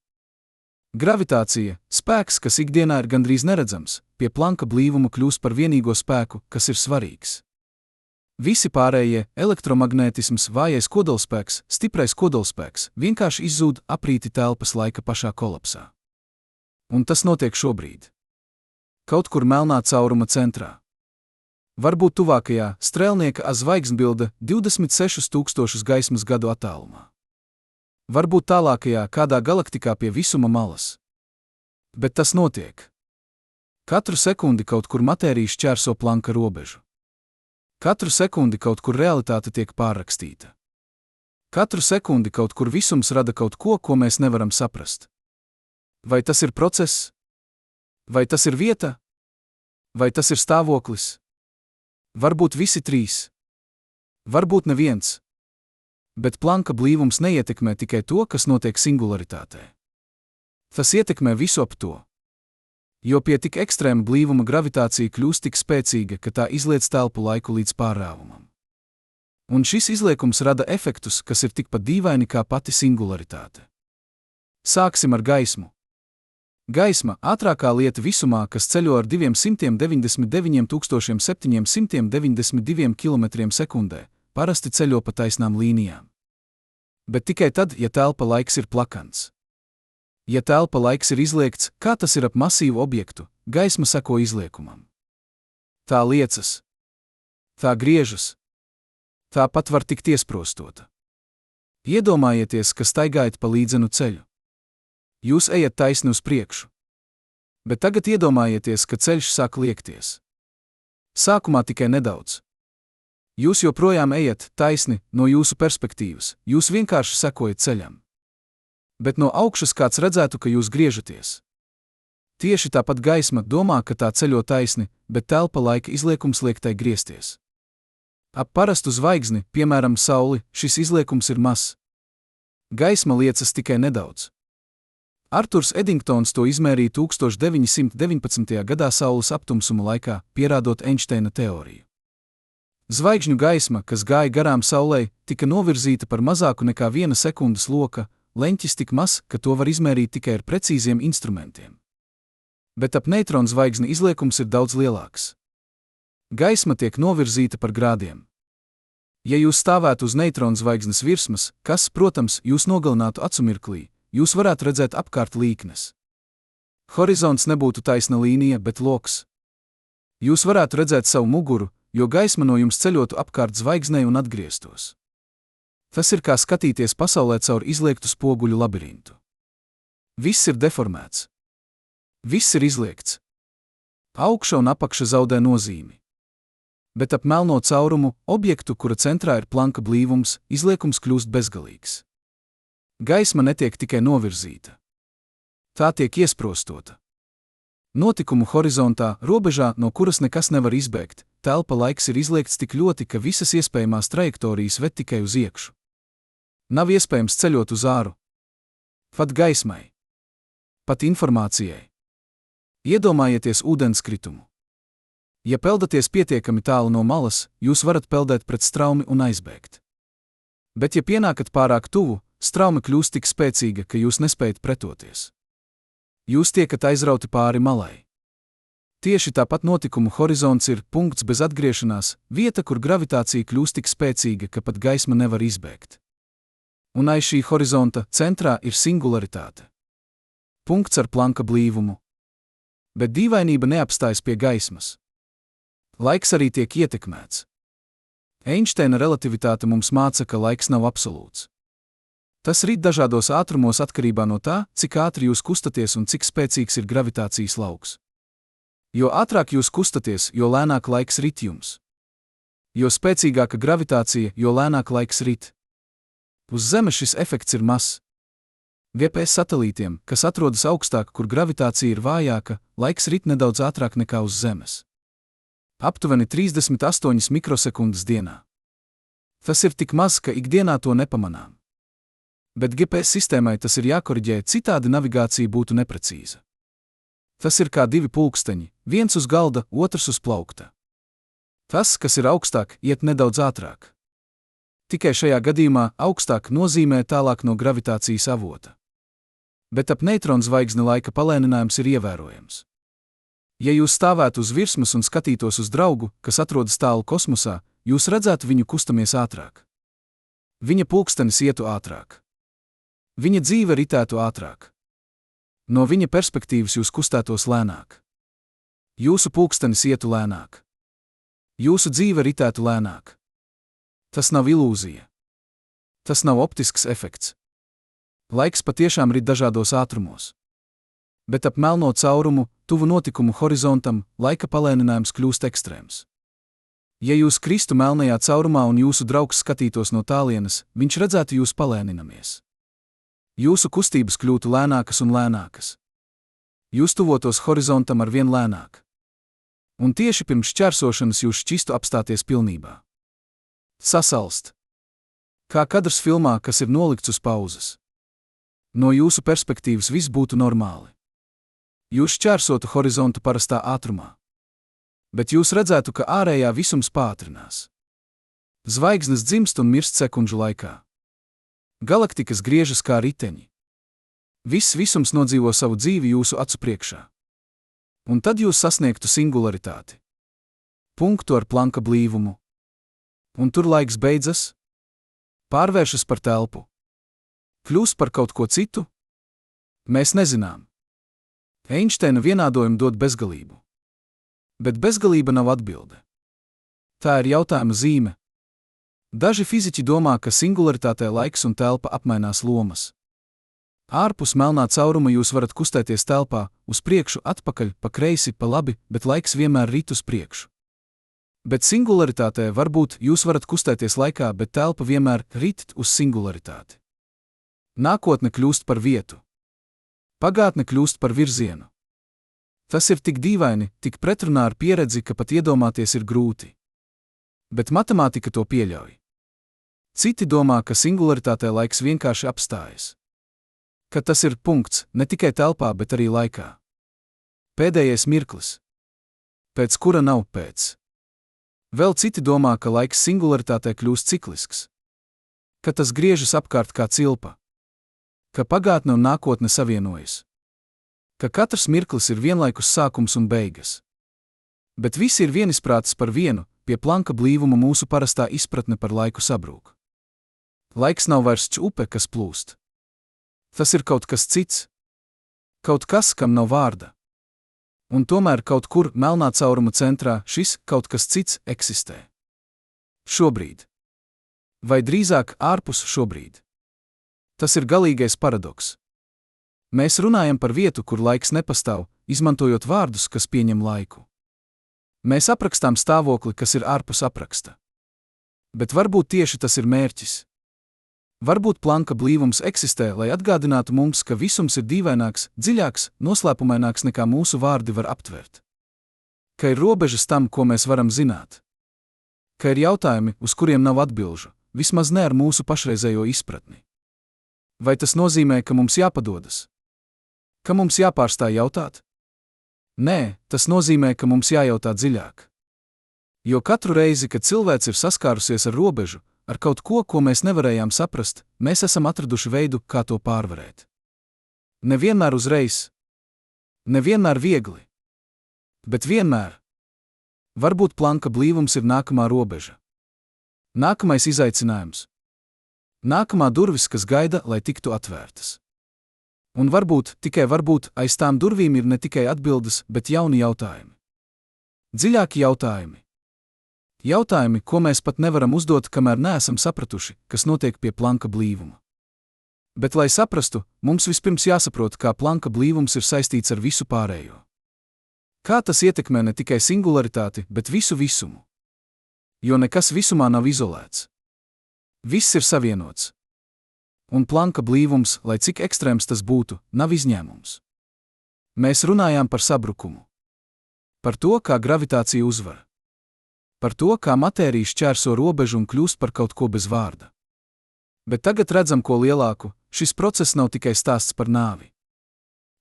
Gravitācija, spēks, kas ikdienā ir gandrīz neredzams, pie Planka blīvuma kļūst par vienīgo spēku, kas ir svarīgs. Visi pārējie – elektromagnētisms, vājais kodolspēks, stiprais kodolspēks – vienkārši izzūd aprīti telpas laika pašā kolapsā. Un tas notiek šobrīd. Kaut kur melnā cauruma centrā. Varbūt tuvākajā strēlnieka zvaigznesbilde 26,000 gaismas gadu attālumā. Varbūt tālākajā kādā galaktikā pie visuma malas. Bet tas notiek. Katru sekundi kaut kur matērija šķērso Planka robežu. Katru sekundi kaut kur realitāte tiek pārrakstīta. Katru sekundi kaut kur visums rada kaut ko, ko mēs nevaram saprast. Vai tas ir process? Vai tas ir vieta? Vai tas ir stāvoklis? Varbūt visi trīs. Varbūt neviens. Bet Planka blīvums neietekmē tikai to, kas notiek singularitātē. Tas ietekmē visu ap to. Jo pie tik ekstrēma blīvuma gravitācija kļūst tik spēcīga, ka tā izliec telpu laiku līdz pārrāvumam. Un šis izliekums rada efektus, kas ir tikpat dīvaini kā pati singularitāte. Sāksim ar gaismu. Gaisma – ātrākā lieta visumā, kas ceļo ar 299,792 km/sekundē, parasti ceļo pa taisnām līnijām. Bet tikai tad, ja telpa laiks ir plakans. Ja telpa laiks ir izliekts, kā tas ir ap masīvu objektu, gaisma seko izliekumam. Tā liecas. Tā griežas. Tā pat var tikt iesprostota. Iedomājieties, ka staigājat pa līdzenu ceļu. Jūs ejat taisni uz priekšu. Bet tagad iedomājieties, ka ceļš sāk liekties. Sākumā tikai nedaudz. Jūs joprojām ejat taisni no jūsu perspektīvas, jūs vienkārši sekojat ceļam. Bet no augšas kāds redzētu, ka jūs griežaties. Tieši tāpat gaisma domā, ka tā ceļo taisni, bet telpa laika izliekums liek tai griezties. Ap parastu zvaigzni, piemēram Sauli, šis izliekums ir mazs. Gaisma liecas tikai nedaudz. Arturs Eddingtons to izmērīja 1919. gadā Saules aptumsuma laikā, pierādot Einsteina teoriju. Zvaigžņu gaisma, kas gāja garām Saulei, tika novirzīta par mazāku nekā 1 sekundes loka, leņķis tik mazs, ka to var izmērīt tikai ar precīziem instrumentiem. Bet ap neitronu zvaigzni izliekums ir daudz lielāks. Gaisma tiek novirzīta par grādiem. Ja jūs stāvētu uz neitronu zvaigznes virsmas, kas, protams, jūs nogalinātu acu mirklī, jūs varētu redzēt apkārt līknes. Horizonts nebūtu taisna līnija, bet loks. Jūs varētu redzēt savu muguru, jo gaisma no jums ceļotu apkārt zvaigznei un atgrieztos. Tas ir kā skatīties pasaulē caur izliektu spoguļu labirintu. Viss ir deformēts. Viss ir izliekts. Augša un apakša zaudē nozīmi. Bet ap melno caurumu, objektu, kura centrā ir Planka blīvums, izliekums kļūst bezgalīgs. Gaisma netiek tikai novirzīta. Tā tiek iesprostota. Notikumu horizontā, robežā, no kuras nekas nevar izbēgt, telpa laiks ir izliekts tik ļoti, ka visas iespējamās trajektorijas ved tikai uz iekšu. Nav iespējams ceļot uz āru. Pat gaismai. Pat informācijai. Iedomājieties ūdenskritumu. Ja peldaties pietiekami tālu no malas, jūs varat peldēt pret straumi un aizbēgt. Bet ja pienākat pārāk tuvu, strauma kļūst tik spēcīga, ka jūs nespējat pretoties. Jūs tiekat aizrauti pāri malai. Tieši tāpat notikumu horizonts ir punkts bez atgriešanās, vieta, kur gravitācija kļūst tik spēcīga, ka pat gaisma nevar izbēgt. Un aiz šī horizonta centrā ir singularitāte. Punkts ar Planka blīvumu. Bet dīvainība neapstājas pie gaismas. Laiks arī tiek ietekmēts. Einsteina relativitāte mums māca, ka laiks nav absolūts. Tas rit dažādos ātrumos atkarībā no tā, cik ātri jūs kustaties un cik spēcīgs ir gravitācijas lauks. Jo ātrāk jūs kustaties, jo lēnāk laiks rit jums. Jo spēcīgāka gravitācija, jo lēnāk laiks rit. Uz Zemes šis efekts ir mazs. GPS satelītiem, kas atrodas augstāk, kur gravitācija ir vājāka, laiks rit nedaudz ātrāk nekā uz Zemes. Aptuveni 38 mikrosekundes dienā. Tas ir tik maz, ka ikdienā to nepamanām. Bet GPS sistēmai tas ir jākoriģē, citādi navigācija būtu neprecīza. Tas ir kā divi pulksteņi, viens uz galda, otrs uz plaukta. Tas, kas ir augstāk, iet nedaudz ātrāk. Tikai šajā gadījumā augstāk nozīmē tālāk no gravitācijas avota. Bet ap neitronu zvaigzni laika palēninājums ir ievērojams. Ja jūs stāvētu uz virsmas un skatītos uz draugu, kas atrodas tālu kosmosā, jūs redzētu viņu kustamies ātrāk. Viņa pulkstenis ietu ātrāk. Viņa dzīve ritētu ātrāk. No viņa perspektīvas jūs kustētos lēnāk. Jūsu pulkstenis ietu lēnāk. Jūsu dzīve ritētu lēnāk. Tas nav ilūzija. Tas nav optisks efekts. Laiks patiešām rit dažādos ātrumos. Bet ap melno caurumu, tuvu notikumu horizontam, laika palēninājums kļūst ekstrēms. Ja jūs kristu melnajā caurumā un jūsu draugs skatītos no tālienes, viņš redzētu jūs palēninamies. Jūsu kustības kļūtu lēnākas un lēnākas. Jūs tuvotos horizontam arvien lēnāk. Un tieši pirms šķērsošanas jūs šķistu apstāties pilnībā. Sasalst. Kā kadrs filmā, kas ir nolikts uz pauzes. No jūsu perspektīvas viss būtu normāli. Jūs šķērsotu horizontu parastā ātrumā. Bet jūs redzētu, ka ārējā visums pātrinās. Zvaigznes dzimst un mirst sekundžu laikā. Galaktikas griežas kā riteņi. Viss visums nodzīvo savu dzīvi jūsu acu priekšā. Un tad jūs sasniegtu singularitāti. Punktu ar Planka blīvumu. Un tur laiks beidzas, pārvēršas par telpu. Kļūst par kaut ko citu? Mēs nezinām. Einšteina vienādojumi dod bezgalību. Bet bezgalība nav atbilde. Tā ir jautājuma zīme. Daži fiziķi domā, ka singularitātē laiks un telpa apmainās lomas. Ārpus melnā cauruma jūs varat kustēties telpā, uz priekšu, atpakaļ, pa kreisi, pa labi, bet laiks vienmēr rit uz priekšu. Bet singularitātē varbūt jūs varat kustēties laikā, bet telpa vienmēr rit uz singularitāti. Nākotne kļūst par vietu. Pagātne kļūst par virzienu. Tas ir tik dīvaini, tik pretrunā ar pieredzi, ka pat iedomāties ir grūti. Bet matemātika to pieļauj. Citi domā, ka singularitātē laiks vienkārši apstājas. Ka tas ir punkts ne tikai telpā, bet arī laikā. Pēdējais mirklis. Pēc kura nav pēc. Vēl citi domā, ka laiks singularitātē kļūst ciklisks. Ka tas griežas apkārt kā cilpa. Ka pagātne un nākotne savienojas. Ka katrs mirklis ir vienlaikus sākums un beigas. Bet visi ir vienisprātis par vienu, pie Planka blīvuma mūsu parastā izpratne par laiku sabrūk. Laiks nav vairs upe, kas plūst. Tas ir kaut kas cits. Kaut kas, kam nav vārda. Un tomēr kaut kur melnā cauruma centrā šis kaut kas cits eksistē. Šobrīd. Vai drīzāk ārpus šobrīd. Tas ir galīgais paradoks. Mēs runājam par vietu, kur laiks nepastāv, izmantojot vārdus, kas pieņem laiku. Mēs aprakstām stāvokli, kas ir ārpus apraksta. Bet varbūt tieši tas ir mērķis. Varbūt Planka blīvums eksistē, lai atgādinātu mums, ka visums ir dīvaināks, dziļāks, noslēpumaināks nekā mūsu vārdi var aptvert. Ka ir robežas tam, ko mēs varam zināt. Ka ir jautājumi, uz kuriem nav atbilžu, vismaz ne ar mūsu pašreizējo izpratni. Vai tas nozīmē, ka mums jāpadodas? Ka mums jāpārstāj jautāt? Nē, tas nozīmē, ka mums jājautā dziļāk. Jo katru reizi, kad cilvēks ir saskārusies ar robežu, ar kaut ko, ko mēs nevarējām saprast, mēs esam atraduši veidu, kā to pārvarēt. Nevienmēr uzreiz. Nevienmēr viegli. Bet vienmēr. Varbūt Planka blīvums ir nākamā robeža. Nākamais izaicinājums. Nākamā durvis, kas gaida, lai tiktu atvērtas. Un varbūt, tikai varbūt, aiz tām durvīm ir ne tikai atbildes, bet jauni jautājumi. Dziļāki jautājumi. Jautājumi, ko mēs pat nevaram uzdot, kamēr neesam sapratuši, kas notiek pie Planka blīvuma. Bet, lai saprastu, mums vispirms jāsaprot, kā Planka blīvums ir saistīts ar visu pārējo. Kā tas ietekmē ne tikai singularitāti, bet visu visumu. Jo nekas visumā nav izolēts. Viss ir savienots. Un Planka blīvums, lai cik ekstrēms tas būtu, nav izņēmums. Mēs runājām par sabrukumu. Par to, kā gravitācija uzvar. par to, kā matērija šķērso robežu un kļūst par kaut ko bez vārda. Bet tagad redzam ko lielāku, šis process nav tikai stāsts par nāvi.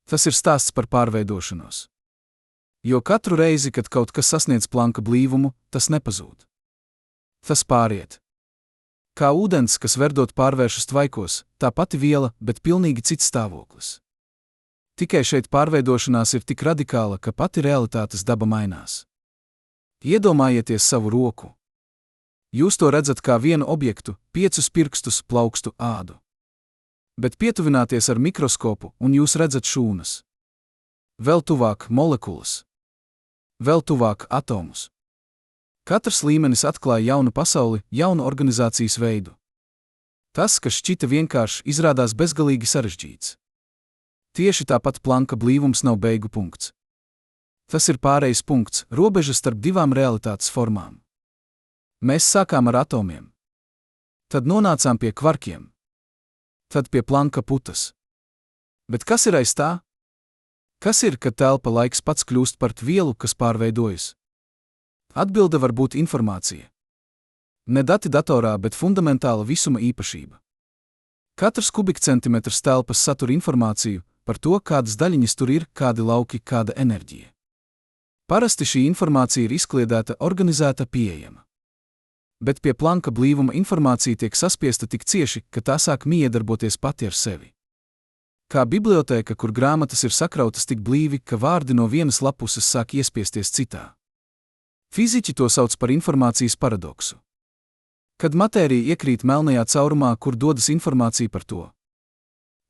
Tas ir stāsts par pārveidošanos. Jo katru reizi, kad kaut kas sasniedz Planka blīvumu, tas nepazūd. Tas pāriet. Kā ūdens, kas verdot pārvēršas tvaikos, tā pati viela, bet pilnīgi cits stāvoklis. Tikai šeit pārveidošanās ir tik radikāla, ka pati realitātes daba mainās. Iedomājieties savu roku. Jūs to redzat kā vienu objektu, 5 pirkstus, plaukstu, ādu. Bet pietuvināties ar mikroskopu, un jūs redzat šūnas. Vēl tuvāk molekulas. Vēl tuvāk atomus. Katrs līmenis atklāja jaunu pasauli, jaunu organizācijas veidu. Tas, kas šķita vienkārši, izrādās bezgalīgi sarežģīts. Tieši tāpat Planka blīvums nav beigu punkts. Tas ir pārejas punkts, robeža starp divām realitātes formām. Mēs sākām ar atomiem. Tad nonācām pie kvarkiem. Tad pie Planka putas. Bet kas ir aiz tā? Kas ir, kad telpa laiks pats kļūst par vielu, kas pārveidojas? Atbilde var būt informācija. Ne dati datorā, bet fundamentāla visuma īpašība. Katrs kubikcentimetrs telpas satur informāciju par to, kādas daļiņas tur ir, kādi lauki, kāda enerģija. Parasti šī informācija ir izkliedēta, organizēta, pieejama. Bet pie Planka blīvuma informācija tiek saspiesta tik cieši, ka tā sāk miedarboties pati ar sevi. Kā bibliotēka, kur grāmatas ir sakrautas tik blīvi, ka vārdi no vienas lapuses sāk iespiesties citā. Fiziķi to sauc par informācijas paradoksu. Kad matērija iekrīt melnajā caurumā, kur dodas informācija par to.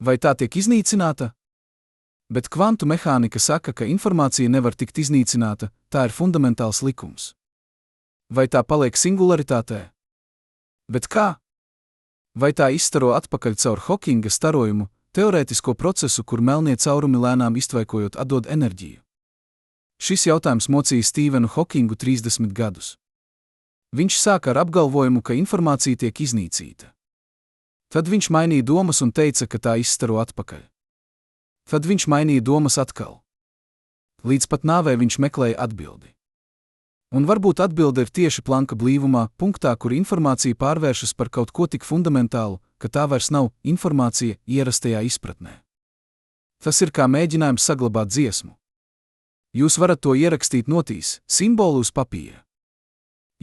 Vai tā tiek iznīcināta? Bet kvantu mehānika saka, ka informācija nevar tikt iznīcināta, tā ir fundamentāls likums. Vai tā paliek singularitātē? Bet kā? Vai tā izstaro atpakaļ caur Hokinga starojumu, teorētisko procesu, kur melnie caurumi lēnām iztvaikojot atdod enerģiju? Šis jautājums mocīja Stīvenu Hokingu 30 gadus. Viņš sāka ar apgalvojumu, ka informācija tiek iznīcīta. Tad viņš mainīja domas un teica, ka tā izstaro atpakaļ. Tad viņš mainīja domas atkal. Līdz pat nāvei viņš meklēja atbildi. Un varbūt atbilde ir tieši Planka blīvumā, punktā, kur informācija pārvēršas par kaut ko tik fundamentālu, ka tā vairs nav informācija ierastajā izpratnē. Tas ir kā mēģinājums saglabāt dziesmu. Jūs varat to ierakstīt notīs, simbolu uz papīra.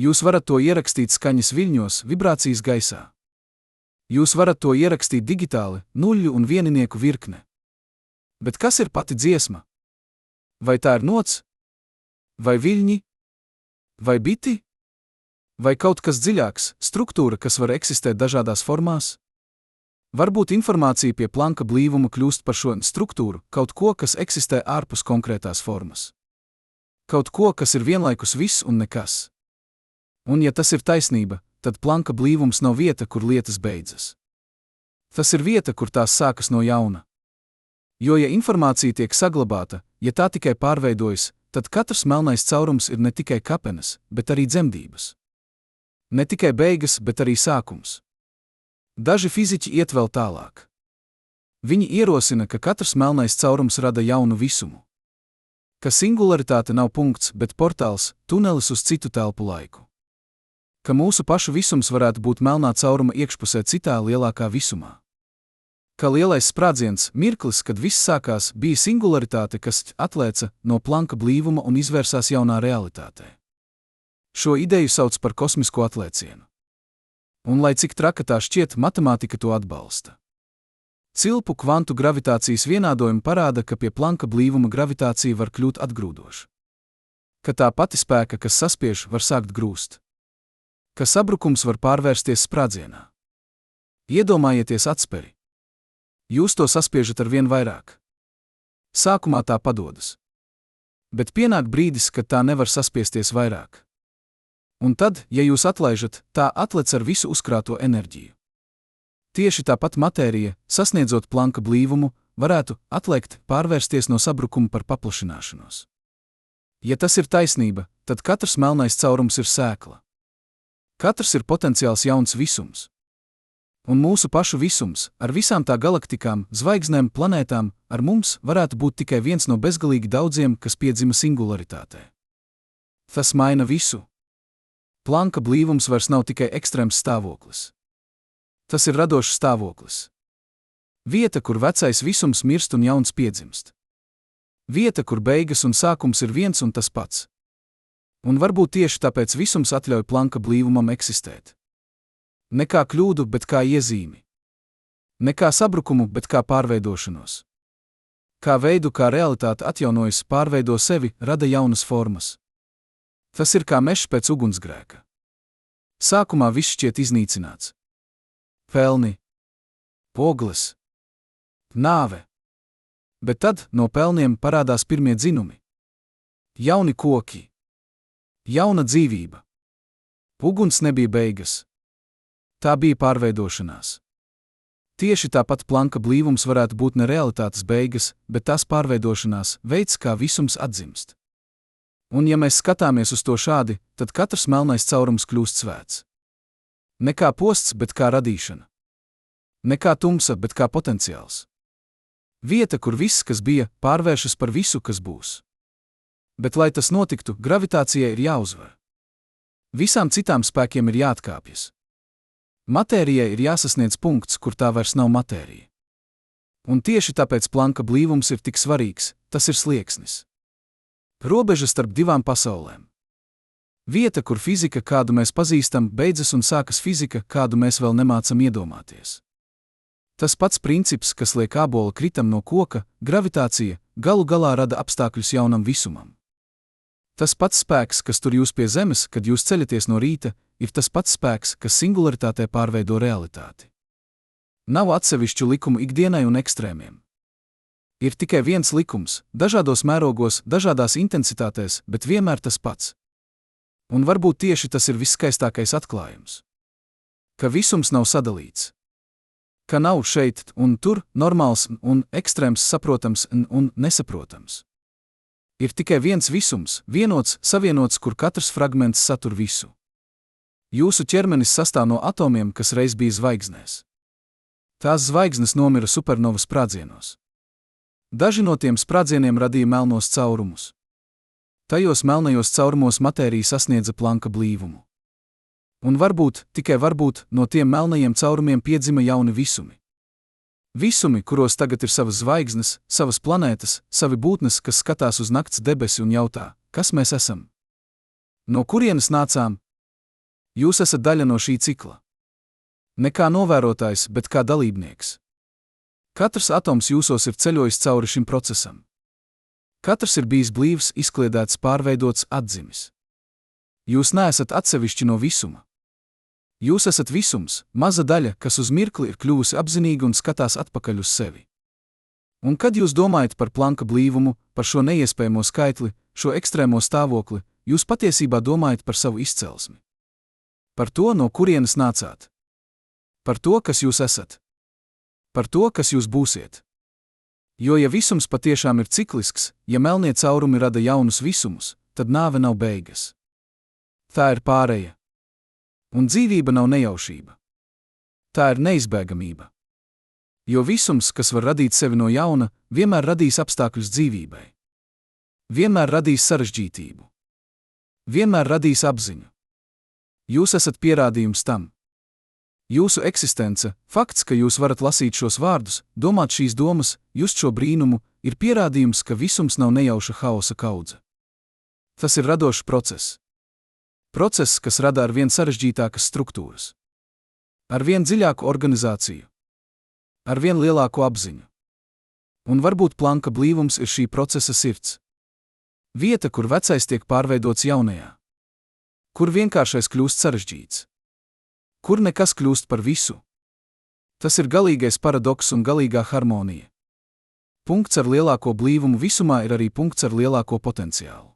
Jūs varat to ierakstīt skaņas viļņos, vibrācijas gaisā. Jūs varat to ierakstīt digitāli, nuļļu un vieninieku virkne. Bet kas ir pati dziesma? Vai tā ir nots? Vai viļņi? Vai biti? Vai kaut kas dziļāks, struktūra, kas var eksistēt dažādās formās? Varbūt informācija pie Planka blīvuma kļūst par šo struktūru, kaut ko, kas eksistē ārpus konkrētās formas. Kaut ko, kas ir vienlaikus viss un nekas. Un ja tas ir taisnība, tad Planka blīvums nav vieta, kur lietas beidzas. Tas ir vieta, kur tās sākas no jauna. Jo ja informācija tiek saglabāta, ja tā tikai pārveidojas, tad katrs melnais caurums ir ne tikai kapenes, bet arī dzemdības. Ne tikai beigas, bet arī sākums. Daži fiziķi iet vēl tālāk. Viņi ierosina, ka katrs melnais caurums rada jaunu visumu. Ka singularitāte nav punkts, bet portāls, tunelis uz citu telpu laiku. Ka mūsu pašu visums varētu būt melnā cauruma iekšpusē citā lielākā visumā. Ka lielais sprādziens, mirklis, kad viss sākās, bija singularitāte, kas atlēca no Planka blīvuma un izvērsās jaunā realitātē. Šo ideju sauc par kosmisko atlēcienu. Un lai cik traka tā šķiet, matemātika to atbalsta. Cilpu kvantu gravitācijas vienādojumi parāda, ka pie Planka blīvuma gravitācija var kļūt atgrūdoša. Ka tā pati spēka, kas saspiež, var sākt grūst. Ka sabrukums var pārvērsties sprādzienā. Iedomājieties atsperi. Jūs to saspiežat ar vien vairāk. Sākumā tā padodas. Bet pienāk brīdis, kad tā nevar saspiesties vairāk. Un tad, ja jūs atlaižat, tā atlec ar visu uzkrāto enerģiju. Tieši tāpat matērija, sasniedzot Planka blīvumu, varētu atlēkt, pārvērsties no sabrukuma par paplašināšanos. Ja tas ir taisnība, tad katrs melnais caurums ir sēkla. Katrs ir potenciāls jauns visums. Un mūsu pašu visums, ar visām tā galaktikām, zvaigznēm, planētām, ar mums varētu būt tikai viens no bezgalīgi daudziem, kas piedzima singularitātē. Tas maina visu. Planka blīvums vairs nav tikai ekstrēms stāvoklis. Tas ir radošs stāvoklis. Vieta, kur vecais visums mirst un jauns piedzimst. Vieta, kur beigas un sākums ir viens un tas pats. Un varbūt tieši tāpēc visums atļauj Planka blīvumam eksistēt. Ne kā kļūdu, bet kā iezīmi. Ne kā sabrukumu, bet kā pārveidošanos. Kā veidu, kā realitāte atjaunojas, pārveido sevi, rada jaunas formas. Tas ir kā mežs pēc ugunsgrēka. Sākumā viss šķiet iznīcināts. Pelni, ogles, nāve. Bet tad no pelniem parādās pirmie dzinumi. Jauni koki. Jauna dzīvība. Uguns nebija beigas. Tā bija pārveidošanās. Tieši tāpat Planka blīvums varētu būt ne realitātes beigas, bet tās pārveidošanās, veids, kā visums atzimst. Un ja mēs skatāmies uz to šādi, tad katrs melnais caurums kļūst svēts. Ne kā posts, bet kā radīšana. Ne kā tumsa, bet kā potenciāls. Vieta, kur viss, kas bija, pārvēršas par visu, kas būs. Bet, lai tas notiktu, gravitācijai ir jāuzvar. Visām citām spēkiem ir jāatkāpjas. Matērijai ir jāsasniedz punkts, kur tā vairs nav matērija. Un tieši tāpēc Planka blīvums ir tik svarīgs, tas ir slieksnis. Robeža starp divām pasaulēm. Vieta, kur fizika, kādu mēs pazīstam, beidzas un sākas fizika, kādu mēs vēl nemācam iedomāties. Tas pats princips, kas liek ābola kritam no koka, gravitācija, galu galā rada apstākļus jaunam visumam. Tas pats spēks, kas tur jūs pie zemes, kad jūs ceļaties no rīta, ir tas pats spēks, kas singularitātē pārveido realitāti. Nav atsevišķu likumu ikdienai un ekstrēmiem. Ir tikai viens likums, dažādos mērogos, dažādās intensitātēs, bet vienmēr tas pats. Un varbūt tieši tas ir viskaistākais atklājums. Ka visums nav sadalīts. Ka nav šeit un tur normāls un ekstrēms saprotams un nesaprotams. Ir tikai viens visums, vienots, savienots, kur katrs fragments satur visu. Jūsu ķermenis sastāv no atomiem, kas reiz bija zvaigznēs. Tās zvaigznes nomira supernovas sprādzienos. Daži no tiem sprādzieniem radīja melnos caurumus. Tajos melnajos caurumos matērija sasniedza Planka blīvumu. Un varbūt, tikai varbūt, no tiem melnajiem caurumiem piedzima jauni visumi. Visumi, kuros tagad ir savas zvaigznes, savas planētas, savi būtnes, kas skatās uz nakts debesi un jautā, kas mēs esam? No kurienes nācām? Jūs esat daļa no šī cikla. Ne kā novērotājs, bet kā dalībnieks. Katrs atoms jūsos ir ceļojis cauri šim procesam. Katrs ir bijis blīvs, izkliedēts, pārveidots, atdzimis. Jūs neesat atsevišķi no visuma. Jūs esat visums, maza daļa, kas uz mirkli ir kļuvusi apzinīga un skatās atpakaļ uz sevi. Un kad jūs domājat par Planka blīvumu, par šo neiespējamo skaitli, šo ekstrēmo stāvokli, jūs patiesībā domājat par savu izcelsmi. Par to, no kurienes nācāt. Par to, kas jūs esat. Par to, kas jūs būsiet. Jo ja visums patiešām ir ciklisks, ja melnie caurumi rada jaunus visumus, tad nāve nav beigas. Tā ir pāreja. Un dzīvība nav nejaušība. Tā ir neizbēgamība. Jo visums, kas var radīt sevi no jauna, vienmēr radīs apstākļus dzīvībai. Vienmēr radīs sarežģītību. Vienmēr radīs apziņu. Jūs esat pierādījums tam. Jūsu eksistence, fakts, ka jūs varat lasīt šos vārdus, domāt šīs domas, just šo brīnumu, ir pierādījums, ka visums nav nejauša haosa kaudze. Tas ir radošs process. Process, kas rada ar vien sarežģītākas struktūras. Ar vien dziļāku organizāciju. Ar vien lielāku apziņu. Un varbūt Planka blīvums ir šī procesa sirds. Vieta, kur vecais tiek pārveidots jaunajā. Kur vienkāršais kļūst sarežģīts. Kur nekas kļūst par visu. Tas ir galīgais paradoks un galīgā harmonija. Punkts ar lielāko blīvumu visumā ir arī punkts ar lielāko potenciālu.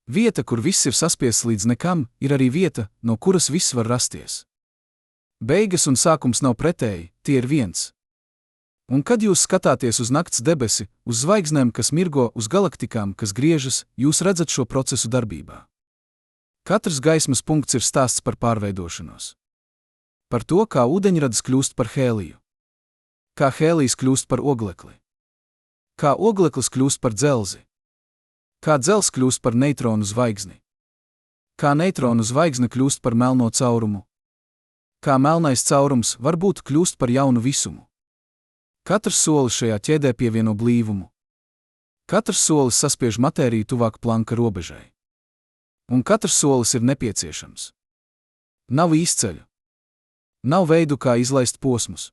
Vieta, kur viss ir saspiests līdz nekam, ir arī vieta, no kuras viss var rasties. Beigas un sākums nav pretēji, tie ir viens. Un kad jūs skatāties uz nakts debesi, uz zvaigznēm, kas mirgo, uz galaktikām, kas griežas, jūs redzat šo procesu darbībā. Katrs gaismas punkts ir stāsts par pārveidošanos. Par to, kā ūdeņradis kļūst par hēliju. Kā hēlijs kļūst par oglekli. Kā ogleklis kļūst par dzelzi. Kā dzels kļūst par neitronu zvaigzni. Kā neitronu zvaigzne kļūst par melno caurumu. Kā melnais caurums varbūt kļūst par jaunu visumu. Katrs solis šajā ķēdē pievieno blīvumu. Katrs solis saspiež matēriju tuvāk Planka robežai. Un katrs solis ir nepieciešams. Nav īsceļu. Nav veidu, kā izlaist posmus.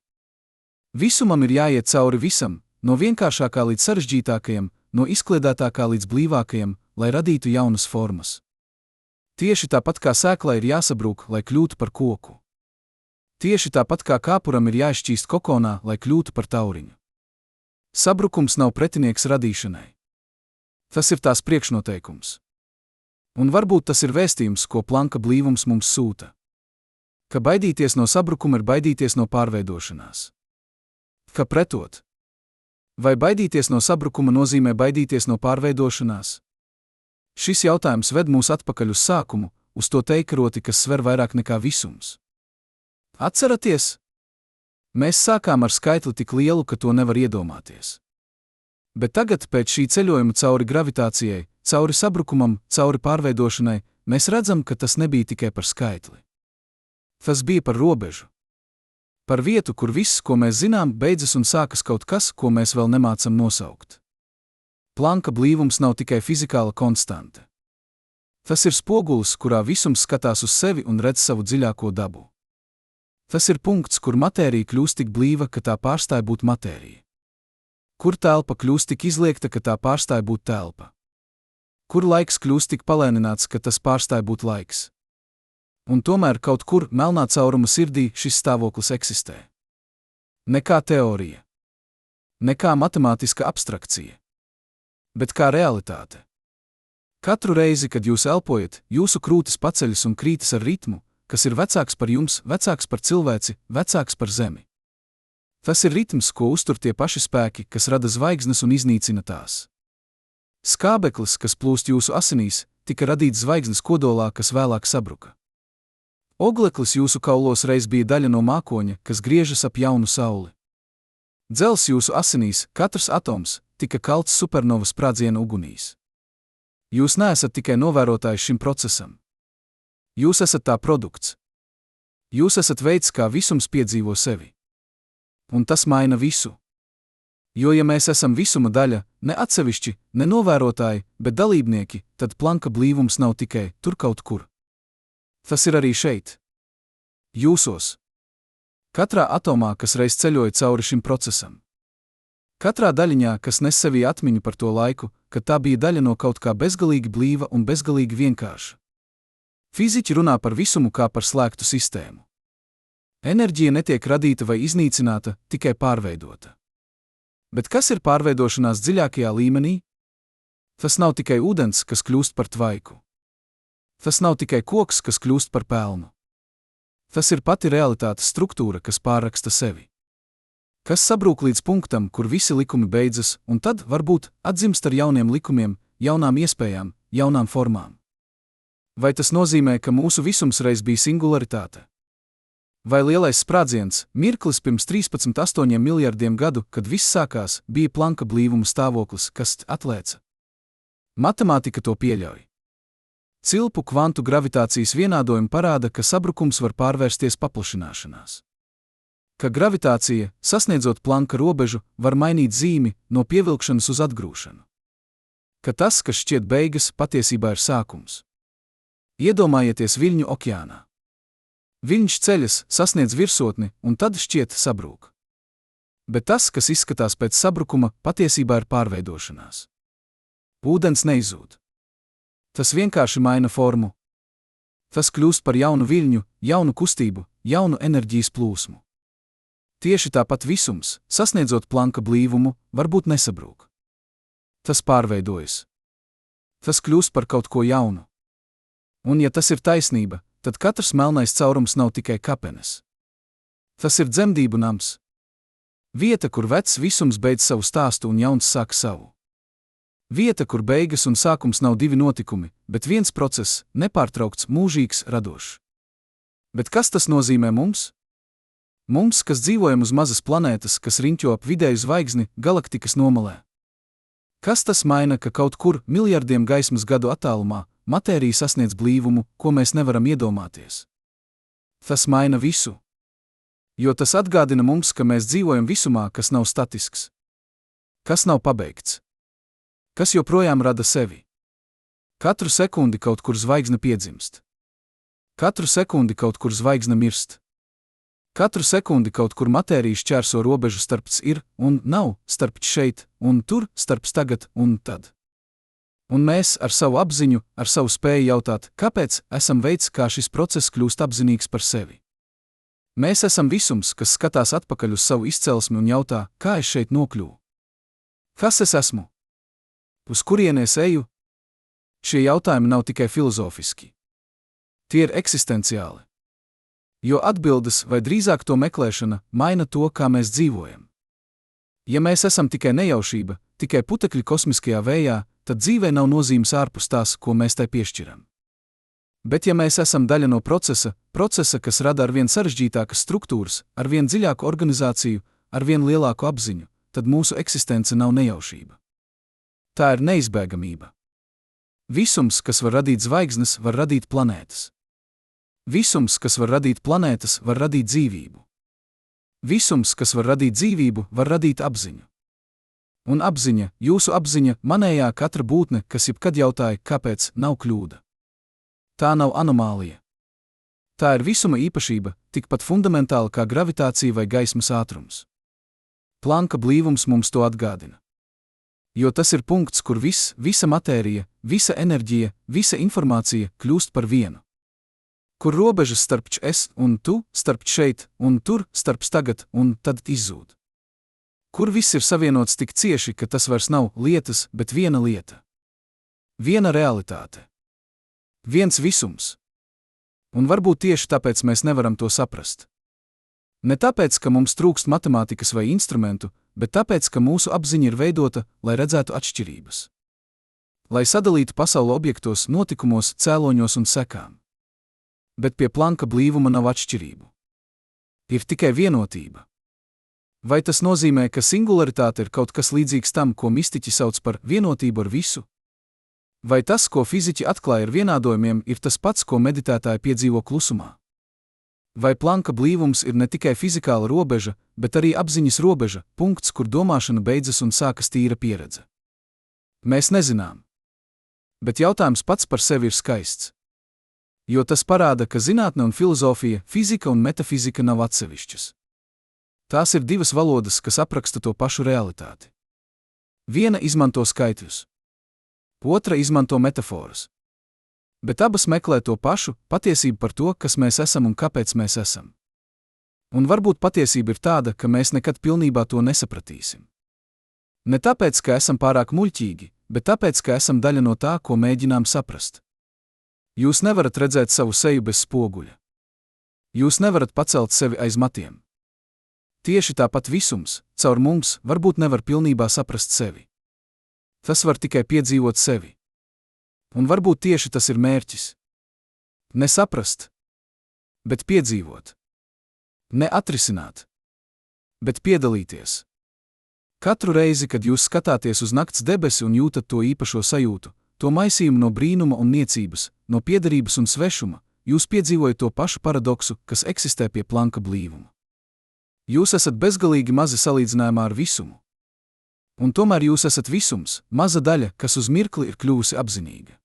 Visumam ir jāiet cauri visam, no vienkāršākā līdz sarežģītākajam, no izkliedētākā līdz blīvākajam, lai radītu jaunas formas. Tieši tāpat kā sēklai ir jāsabrūk, lai kļūtu par koku. Tieši tāpat kā kāpuram ir jāizšķīst kokonā, lai kļūtu par tauriņu. Sabrukums nav pretinieks radīšanai. Tas ir tās priekšnoteikums. Un varbūt tas ir vēstījums, ko Planka blīvums mums sūta. Ka baidīties no sabrukuma ir baidīties no pārveidošanās. Ka pretot. Vai baidīties no sabrukuma nozīmē baidīties no pārveidošanās? Šis jautājums ved mūs atpakaļ uz sākumu, uz to teikaroti, kas sver vairāk nekā visums. Atceraties? Mēs sākām ar skaitli tik lielu, ka to nevar iedomāties. Bet tagad, pēc šī ceļojuma cauri gravitācijai, cauri sabrukumam, cauri pārveidošanai, mēs redzam, ka tas nebija tikai par skaitli. Tas bija par robežu. Par vietu, kur viss, ko mēs zinām, beidzas un sākas kaut kas, ko mēs vēl nemācam nosaukt. Planka blīvums nav tikai fizikāla konstante. Tas ir spogulis, kurā visums skatās uz sevi un redz savu dziļāko dabu. Tas ir punkts, kur matērija kļūst tik blīva, ka tā pārstāj būt matērija. Kur telpa kļūst tik izliekta, ka tā pārstāj būt telpa. Kur laiks kļūst tik palēnināts, ka tas pārstāj būt laiks. Un tomēr kaut kur melnā cauruma sirdī šis stāvoklis eksistē. Ne kā teorija. Ne kā matemātiska abstrakcija. Bet kā realitāte. Katru reizi, kad jūs elpojat, jūsu krūtis paceļas un krītas ar ritmu, kas ir vecāks par jums, vecāks par cilvēci, vecāks par zemi. Tas ir ritms, ko uztur tie paši spēki, kas rada zvaigznes un iznīcina tās. Skābeklis, kas plūst jūsu asinīs, tika radīts zvaigznes kodolā, kas vēlāk sabruka. Ogleklis jūsu kaulos reiz bija daļa no mākoņa, kas griežas ap jaunu sauli. Dzels jūsu asinīs, katrs atoms, tika kalts supernovas sprādziena ugunīs. Jūs neesat tikai novērotājs šim procesam. Jūs esat tā produkts. Jūs esat veids, kā visums piedzīvo sevi. Un tas maina visu. Jo ja mēs esam visuma daļa, ne atsevišķi, ne novērotāji, bet dalībnieki, tad Planka blīvums nav tikai tur kaut kur. Tas ir arī šeit. Jūsos. Katrā atomā, kas reiz ceļoja cauri šim procesam. Katrā daļiņā, kas nes sevī atmiņu par to laiku, kad tā bija daļa no kaut kā bezgalīgi blīva un bezgalīgi vienkārša. Fiziķi runā par visumu kā par slēgtu sistēmu. Enerģija netiek radīta vai iznīcināta, tikai pārveidota. Bet kas ir pārveidošanās dziļākajā līmenī? Tas nav tikai ūdens, kas kļūst par tvaiku. Tas nav tikai koks, kas kļūst par pelnu. Tas ir pati realitātes struktūra, kas pārraksta sevi. Kas sabrūk līdz punktam, kur visi likumi beidzas, un tad, varbūt, atzimst ar jauniem likumiem, jaunām iespējām, jaunām formām. Vai tas nozīmē, ka mūsu visums reiz bija singularitāte? Vai lielais sprādziens, mirklis pirms 13,8 miljardiem gadu, kad viss sākās, bija Planka blīvuma stāvoklis, kas atlēca? Matemātika to pieļauj. Cilpu kvantu gravitācijas vienādojumi parāda, ka sabrukums var pārvērsties paplašināšanās. Ka gravitācija, sasniedzot Planka robežu, var mainīt zīmi no pievilkšanas uz atgrūšanu. Ka tas, kas šķiet beigas, patiesībā ir sākums. Iedomājieties viļņu okeānā. Viļņš ceļas, sasniedz virsotni, un tad šķiet sabrūk. Bet tas, kas izskatās pēc sabrukuma, patiesībā ir pārveidošanās. Ūdens neizūd. Tas vienkārši maina formu. Tas kļūst par jaunu viļņu, jaunu kustību, jaunu enerģijas plūsmu. Tieši tāpat visums, sasniedzot Planka blīvumu, varbūt nesabrūk. Tas pārveidojas. Tas kļūst par kaut ko jaunu. Un ja tas ir taisnība, tad katrs melnais caurums nav tikai kapenes. Tas ir dzemdību nams. Vieta, kur vecs visums beidz savu stāstu un jauns sāk savu. Vieta, kur beigas un sākums nav divi notikumi, bet viens process, nepārtraukts, mūžīgs, radošs. Bet kas tas nozīmē mums? Mums, kas dzīvojam uz mazas planētas, kas riņķo ap vidēju zvaigzni, galaktikas nomalē. Kas tas maina, ka kaut kur miljardiem gaismas gadu attālumā matērija sasniedz blīvumu, ko mēs nevaram iedomāties. Tas maina visu. Jo tas atgādina mums, ka mēs dzīvojam visumā, kas nav statisks. Kas nav pabeigts. Kas joprojām rada sevi. Katru sekundi kaut kur zvaigzne piedzimst. Katru sekundi kaut kur zvaigzne mirst. Katru sekundi kaut kur matērija šķērso robežu starp ir un nav, starp šeit un tur, starp tagad un tad. Un mēs ar savu apziņu, ar savu spēju jautāt, kāpēc, esam veids, kā šis process kļūst apzinīgs par sevi. Mēs esam visums, kas skatās atpakaļ uz savu izcelsmi un jautā, kā es šeit nokļuvu. Kas es esmu? Uz kurieni es eju? Šie jautājumi nav tikai filozofiski. Tie ir eksistenciāli. Jo atbildes, vai drīzāk to meklēšana, maina to, kā mēs dzīvojam. Ja mēs esam tikai nejaušība, tikai putekļi kosmiskajā vējā, tad dzīvē nav nozīmes ārpus tās, ko mēs tai piešķiram. Bet ja mēs esam daļa no procesa, kas rada arvien sarežģītākas struktūras, arvien dziļāku organizāciju, arvien lielāku apziņu, tad mūsu eksistence nav nejaušība. Tā ir neizbēgamība. Visums, kas var radīt zvaigznes, var radīt planētas. Visums, kas var radīt planētas, var radīt dzīvību. Visums, kas var radīt dzīvību, var radīt apziņu. Un apziņa, jūsu apziņa, manējā katra būtne, kas jebkad jautāja, kāpēc, nav kļūda. Tā nav anomālija. Tā ir visuma īpašība, tikpat fundamentāla kā gravitācija vai gaismas ātrums. Planka blīvums mums to atgādina. Jo tas ir punkts, kur visa matērija, visa enerģija, visa informācija kļūst par vienu. Kur robežas starp es un tu, starp šeit un tur, starp tagad un tad izzūd. Kur viss ir savienots tik cieši, ka tas vairs nav lietas, bet viena lieta. Viena realitāte. Viens visums. Un varbūt tieši tāpēc mēs nevaram to saprast. Ne tāpēc, ka mums trūkst matemātikas vai instrumentu, bet tāpēc, ka mūsu apziņa ir veidota, lai redzētu atšķirības. Lai sadalītu pasauli objektos, notikumos, cēloņos un sekām. Bet pie Planka blīvuma nav atšķirību. Ir tikai vienotība. Vai tas nozīmē, ka singularitāte ir kaut kas līdzīgs tam, ko mistiķi sauc par vienotību ar visu? Vai tas, ko fiziķi atklāja ar vienādojumiem, ir tas pats, ko meditētāji piedzīvo klusumā? Vai Planka blīvums ir ne tikai fizikāla robeža, bet arī apziņas robeža, punkts, kur domāšana beidzas un sākas tīra pieredze? Mēs nezinām. Bet jautājums pats par sevi ir skaists. Jo tas parāda, ka zinātne un filozofija, fizika un metafizika nav atsevišķas. Tās ir divas valodas, kas apraksta to pašu realitāti. Viena izmanto skaitļus. Otra izmanto metaforas. Bet abas meklē to pašu, patiesību par to, kas mēs esam un kāpēc mēs esam. Un varbūt patiesība ir tāda, ka mēs nekad pilnībā to nesapratīsim. Ne tāpēc, ka esam pārāk muļķīgi, bet tāpēc, ka esam daļa no tā, ko mēģinām saprast. Jūs nevarat redzēt savu seju bez spoguļa. Jūs nevarat pacelt sevi aiz matiem. Tieši tāpat visums, caur mums, varbūt nevar pilnībā saprast sevi. Tas var tikai piedzīvot sevi. Un varbūt tieši tas ir mērķis. Ne saprast, bet piedzīvot. Ne atrisināt, bet piedalīties. Katru reizi, kad jūs skatāties uz nakts debesi un jūtat to īpašo sajūtu, to maisījumu no brīnuma un niecības, no piederības un svešuma, jūs piedzīvojat to pašu paradoksu, kas eksistē pie Planka blīvuma. Jūs esat bezgalīgi mazi salīdzinājumā ar visumu. Un tomēr jūs esat visums, maza daļa, kas uz mirkli ir kļuvusi apzinīga.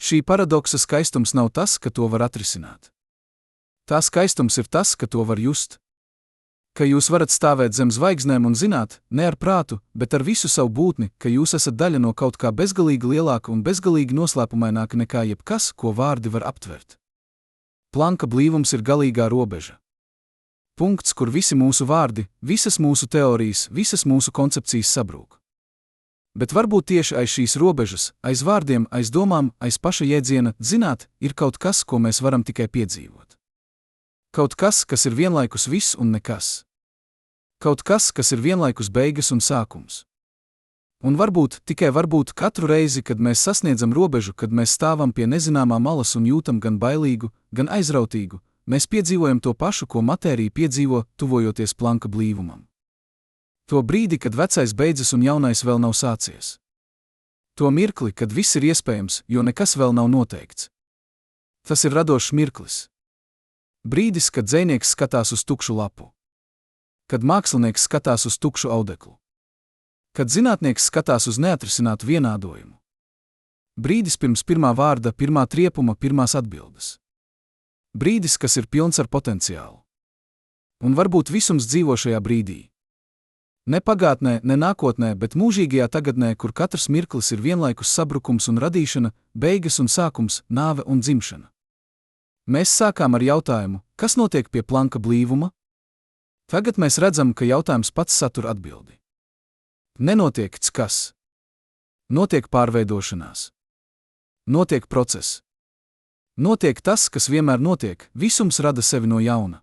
Šī paradoksa skaistums nav tas, ka to var atrisināt. Tā skaistums ir tas, ka to var just. Ka jūs varat stāvēt zem zvaigznēm un zināt, ne ar prātu, bet ar visu savu būtni, ka jūs esat daļa no kaut kā bezgalīgi lielāka un bezgalīgi noslēpumaināka nekā jebkas, ko vārdi var aptvert. Planka blīvums ir galīgā robeža. Punkts, kur visi mūsu vārdi, visas mūsu teorijas, visas mūsu koncepcijas sabrūk. Bet varbūt tieši aiz šīs robežas, aiz vārdiem, aiz domām, aiz paša jēdziena, zināt, ir kaut kas, ko mēs varam tikai piedzīvot. Kaut kas, kas ir vienlaikus viss un nekas. Kaut kas, kas ir vienlaikus beigas un sākums. Un varbūt, tikai varbūt, katru reizi, kad mēs sasniedzam robežu, kad mēs stāvam pie nezināmā malas un jūtam gan bailīgu, gan aizrautīgu, mēs piedzīvojam to pašu, ko matērija piedzīvo, tuvojoties Planka blīvumam. To brīdi, kad vecais beidzas un jaunais vēl nav sācies. To mirkli, kad viss ir iespējams, jo nekas vēl nav noteikts. Tas ir radošs mirklis. Brīdis, kad dzejnieks skatās uz tukšu lapu. Kad mākslinieks skatās uz tukšu audeklu. Kad zinātnieks skatās uz neatrisinātu vienādojumu. Brīdis pirms pirmā vārda, pirmā triepuma, pirmās atbildes. Brīdis, kas ir pilns ar potenciālu. Un varbūt visums dzīvo šajā brīdī. Ne pagātnē, ne nākotnē, bet mūžīgajā tagadnē, kur katrs mirklis ir vienlaikus sabrukums un radīšana, beigas un sākums, nāve un dzimšana. Mēs sākām ar jautājumu, kas notiek pie Planka blīvuma? Tagad mēs redzam, ka jautājums pats satur atbildi. Nenotiek kas. Notiek pārveidošanās. Notiek process. Notiek tas, kas vienmēr notiek, visums rada sevi no jauna.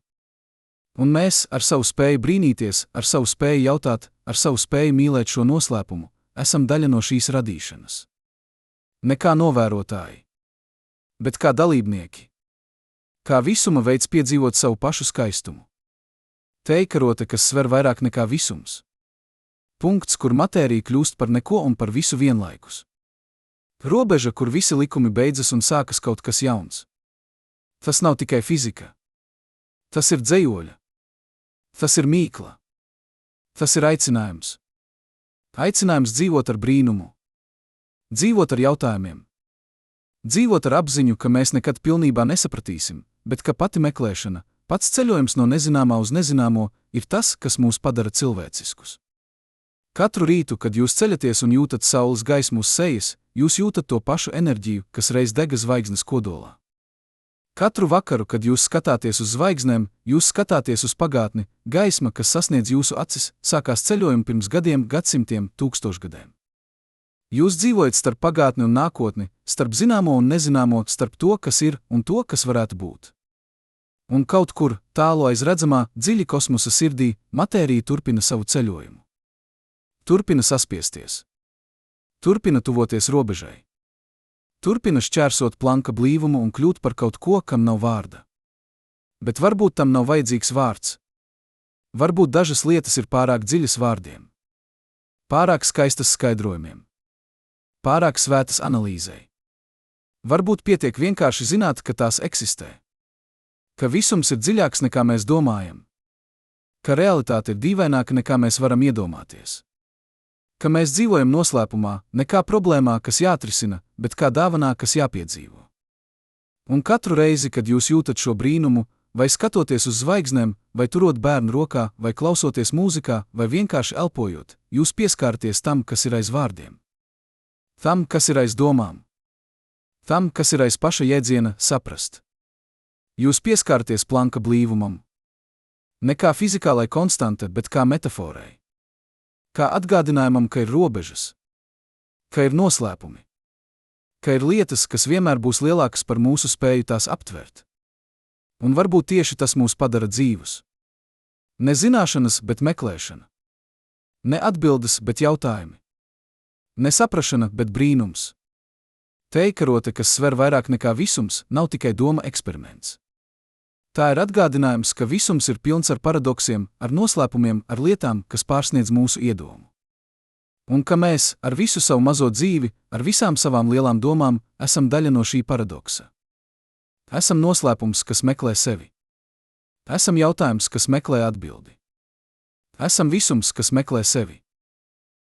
Un mēs, ar savu spēju brīnīties, ar savu spēju jautāt, ar savu spēju mīlēt šo noslēpumu, esam daļa no šīs radīšanas. Ne kā novērotāji, bet kā dalībnieki. Kā visuma veids piedzīvot savu pašu skaistumu. Teikarote, kas sver vairāk nekā visums. Punkts, kur matērija kļūst par neko un par visu vienlaikus. Robeža, kur visi likumi beidzas un sākas kaut kas jauns. Tas nav tikai fizika. Tas ir dzejoļa. Tas ir mīkla. Tas ir aicinājums. Aicinājums dzīvot ar brīnumu. Dzīvot ar jautājumiem. Dzīvot ar apziņu, ka mēs nekad pilnībā nesapratīsim, bet ka pati meklēšana, pats ceļojums no nezināmā uz nezināmo, ir tas, kas mūs padara cilvēciskus. Katru rītu, kad jūs ceļaties un jūtat saules gaismu uz sejas, jūs jūtat to pašu enerģiju, kas reiz dega zvaigznes kodolā. Katru vakaru, kad jūs skatāties uz zvaigznēm, jūs skatāties uz pagātni, gaisma, kas sasniedz jūsu acis, sākās ceļojumi pirms gadiem, gadsimtiem, tūkstošgadiem. Jūs dzīvojat starp pagātni un nākotni, starp zināmo un nezināmo, starp to, kas ir un to, kas varētu būt. Un kaut kur, tālu aiz redzamā, dziļi kosmosa sirdī, matērija turpina savu ceļojumu. Turpina saspiesties. Turpina tuvoties robežai. Turpina šķērsot Planka blīvumu un kļūt par kaut ko, kam nav vārda. Bet varbūt tam nav vajadzīgs vārds. Varbūt dažas lietas ir pārāk dziļas vārdiem. Pārāk skaistas skaidrojumiem. Pārāk svētas analīzei. Varbūt pietiek vienkārši zināt, ka tās eksistē. Ka visums ir dziļāks nekā mēs domājam. Ka realitāte ir dīvaināka nekā mēs varam iedomāties. Ka mēs dzīvojam noslēpumā, ne kā problēmā, kas jāatrisina, bet kā dāvanā, kas jāpiedzīvo. Un katru reizi, kad jūs jūtat šo brīnumu, vai skatoties uz zvaigznēm, vai turot bērnu rokā, vai klausoties mūzikā, vai vienkārši elpojot, jūs pieskārties tam, kas ir aiz vārdiem. Tam, kas ir aiz domām. Tam, kas ir aiz paša jēdziena saprast. Jūs pieskārties Planka blīvumam. Ne kā fizikālai konstante, bet kā metaforai. Kā atgādinājumam, ka ir robežas. Ka ir noslēpumi. Ka ir lietas, kas vienmēr būs lielākas par mūsu spēju tās aptvert. Un varbūt tieši tas mūs padara dzīvus. Ne zināšanas, bet meklēšana. Ne atbildes, bet jautājumi. Ne saprašana, bet brīnums. Teikarote, kas sver vairāk nekā visums, nav tikai doma eksperiments. Tā ir atgādinājums, ka visums ir pilns ar paradoksiem, ar noslēpumiem, ar lietām, kas pārsniedz mūsu iedomu. Un ka mēs, ar visu savu mazo dzīvi, ar visām savām lielām domām, esam daļa no šī paradoksa. Esam noslēpums, kas meklē sevi. Esam jautājums, kas meklē atbildi. Esam visums, kas meklē sevi.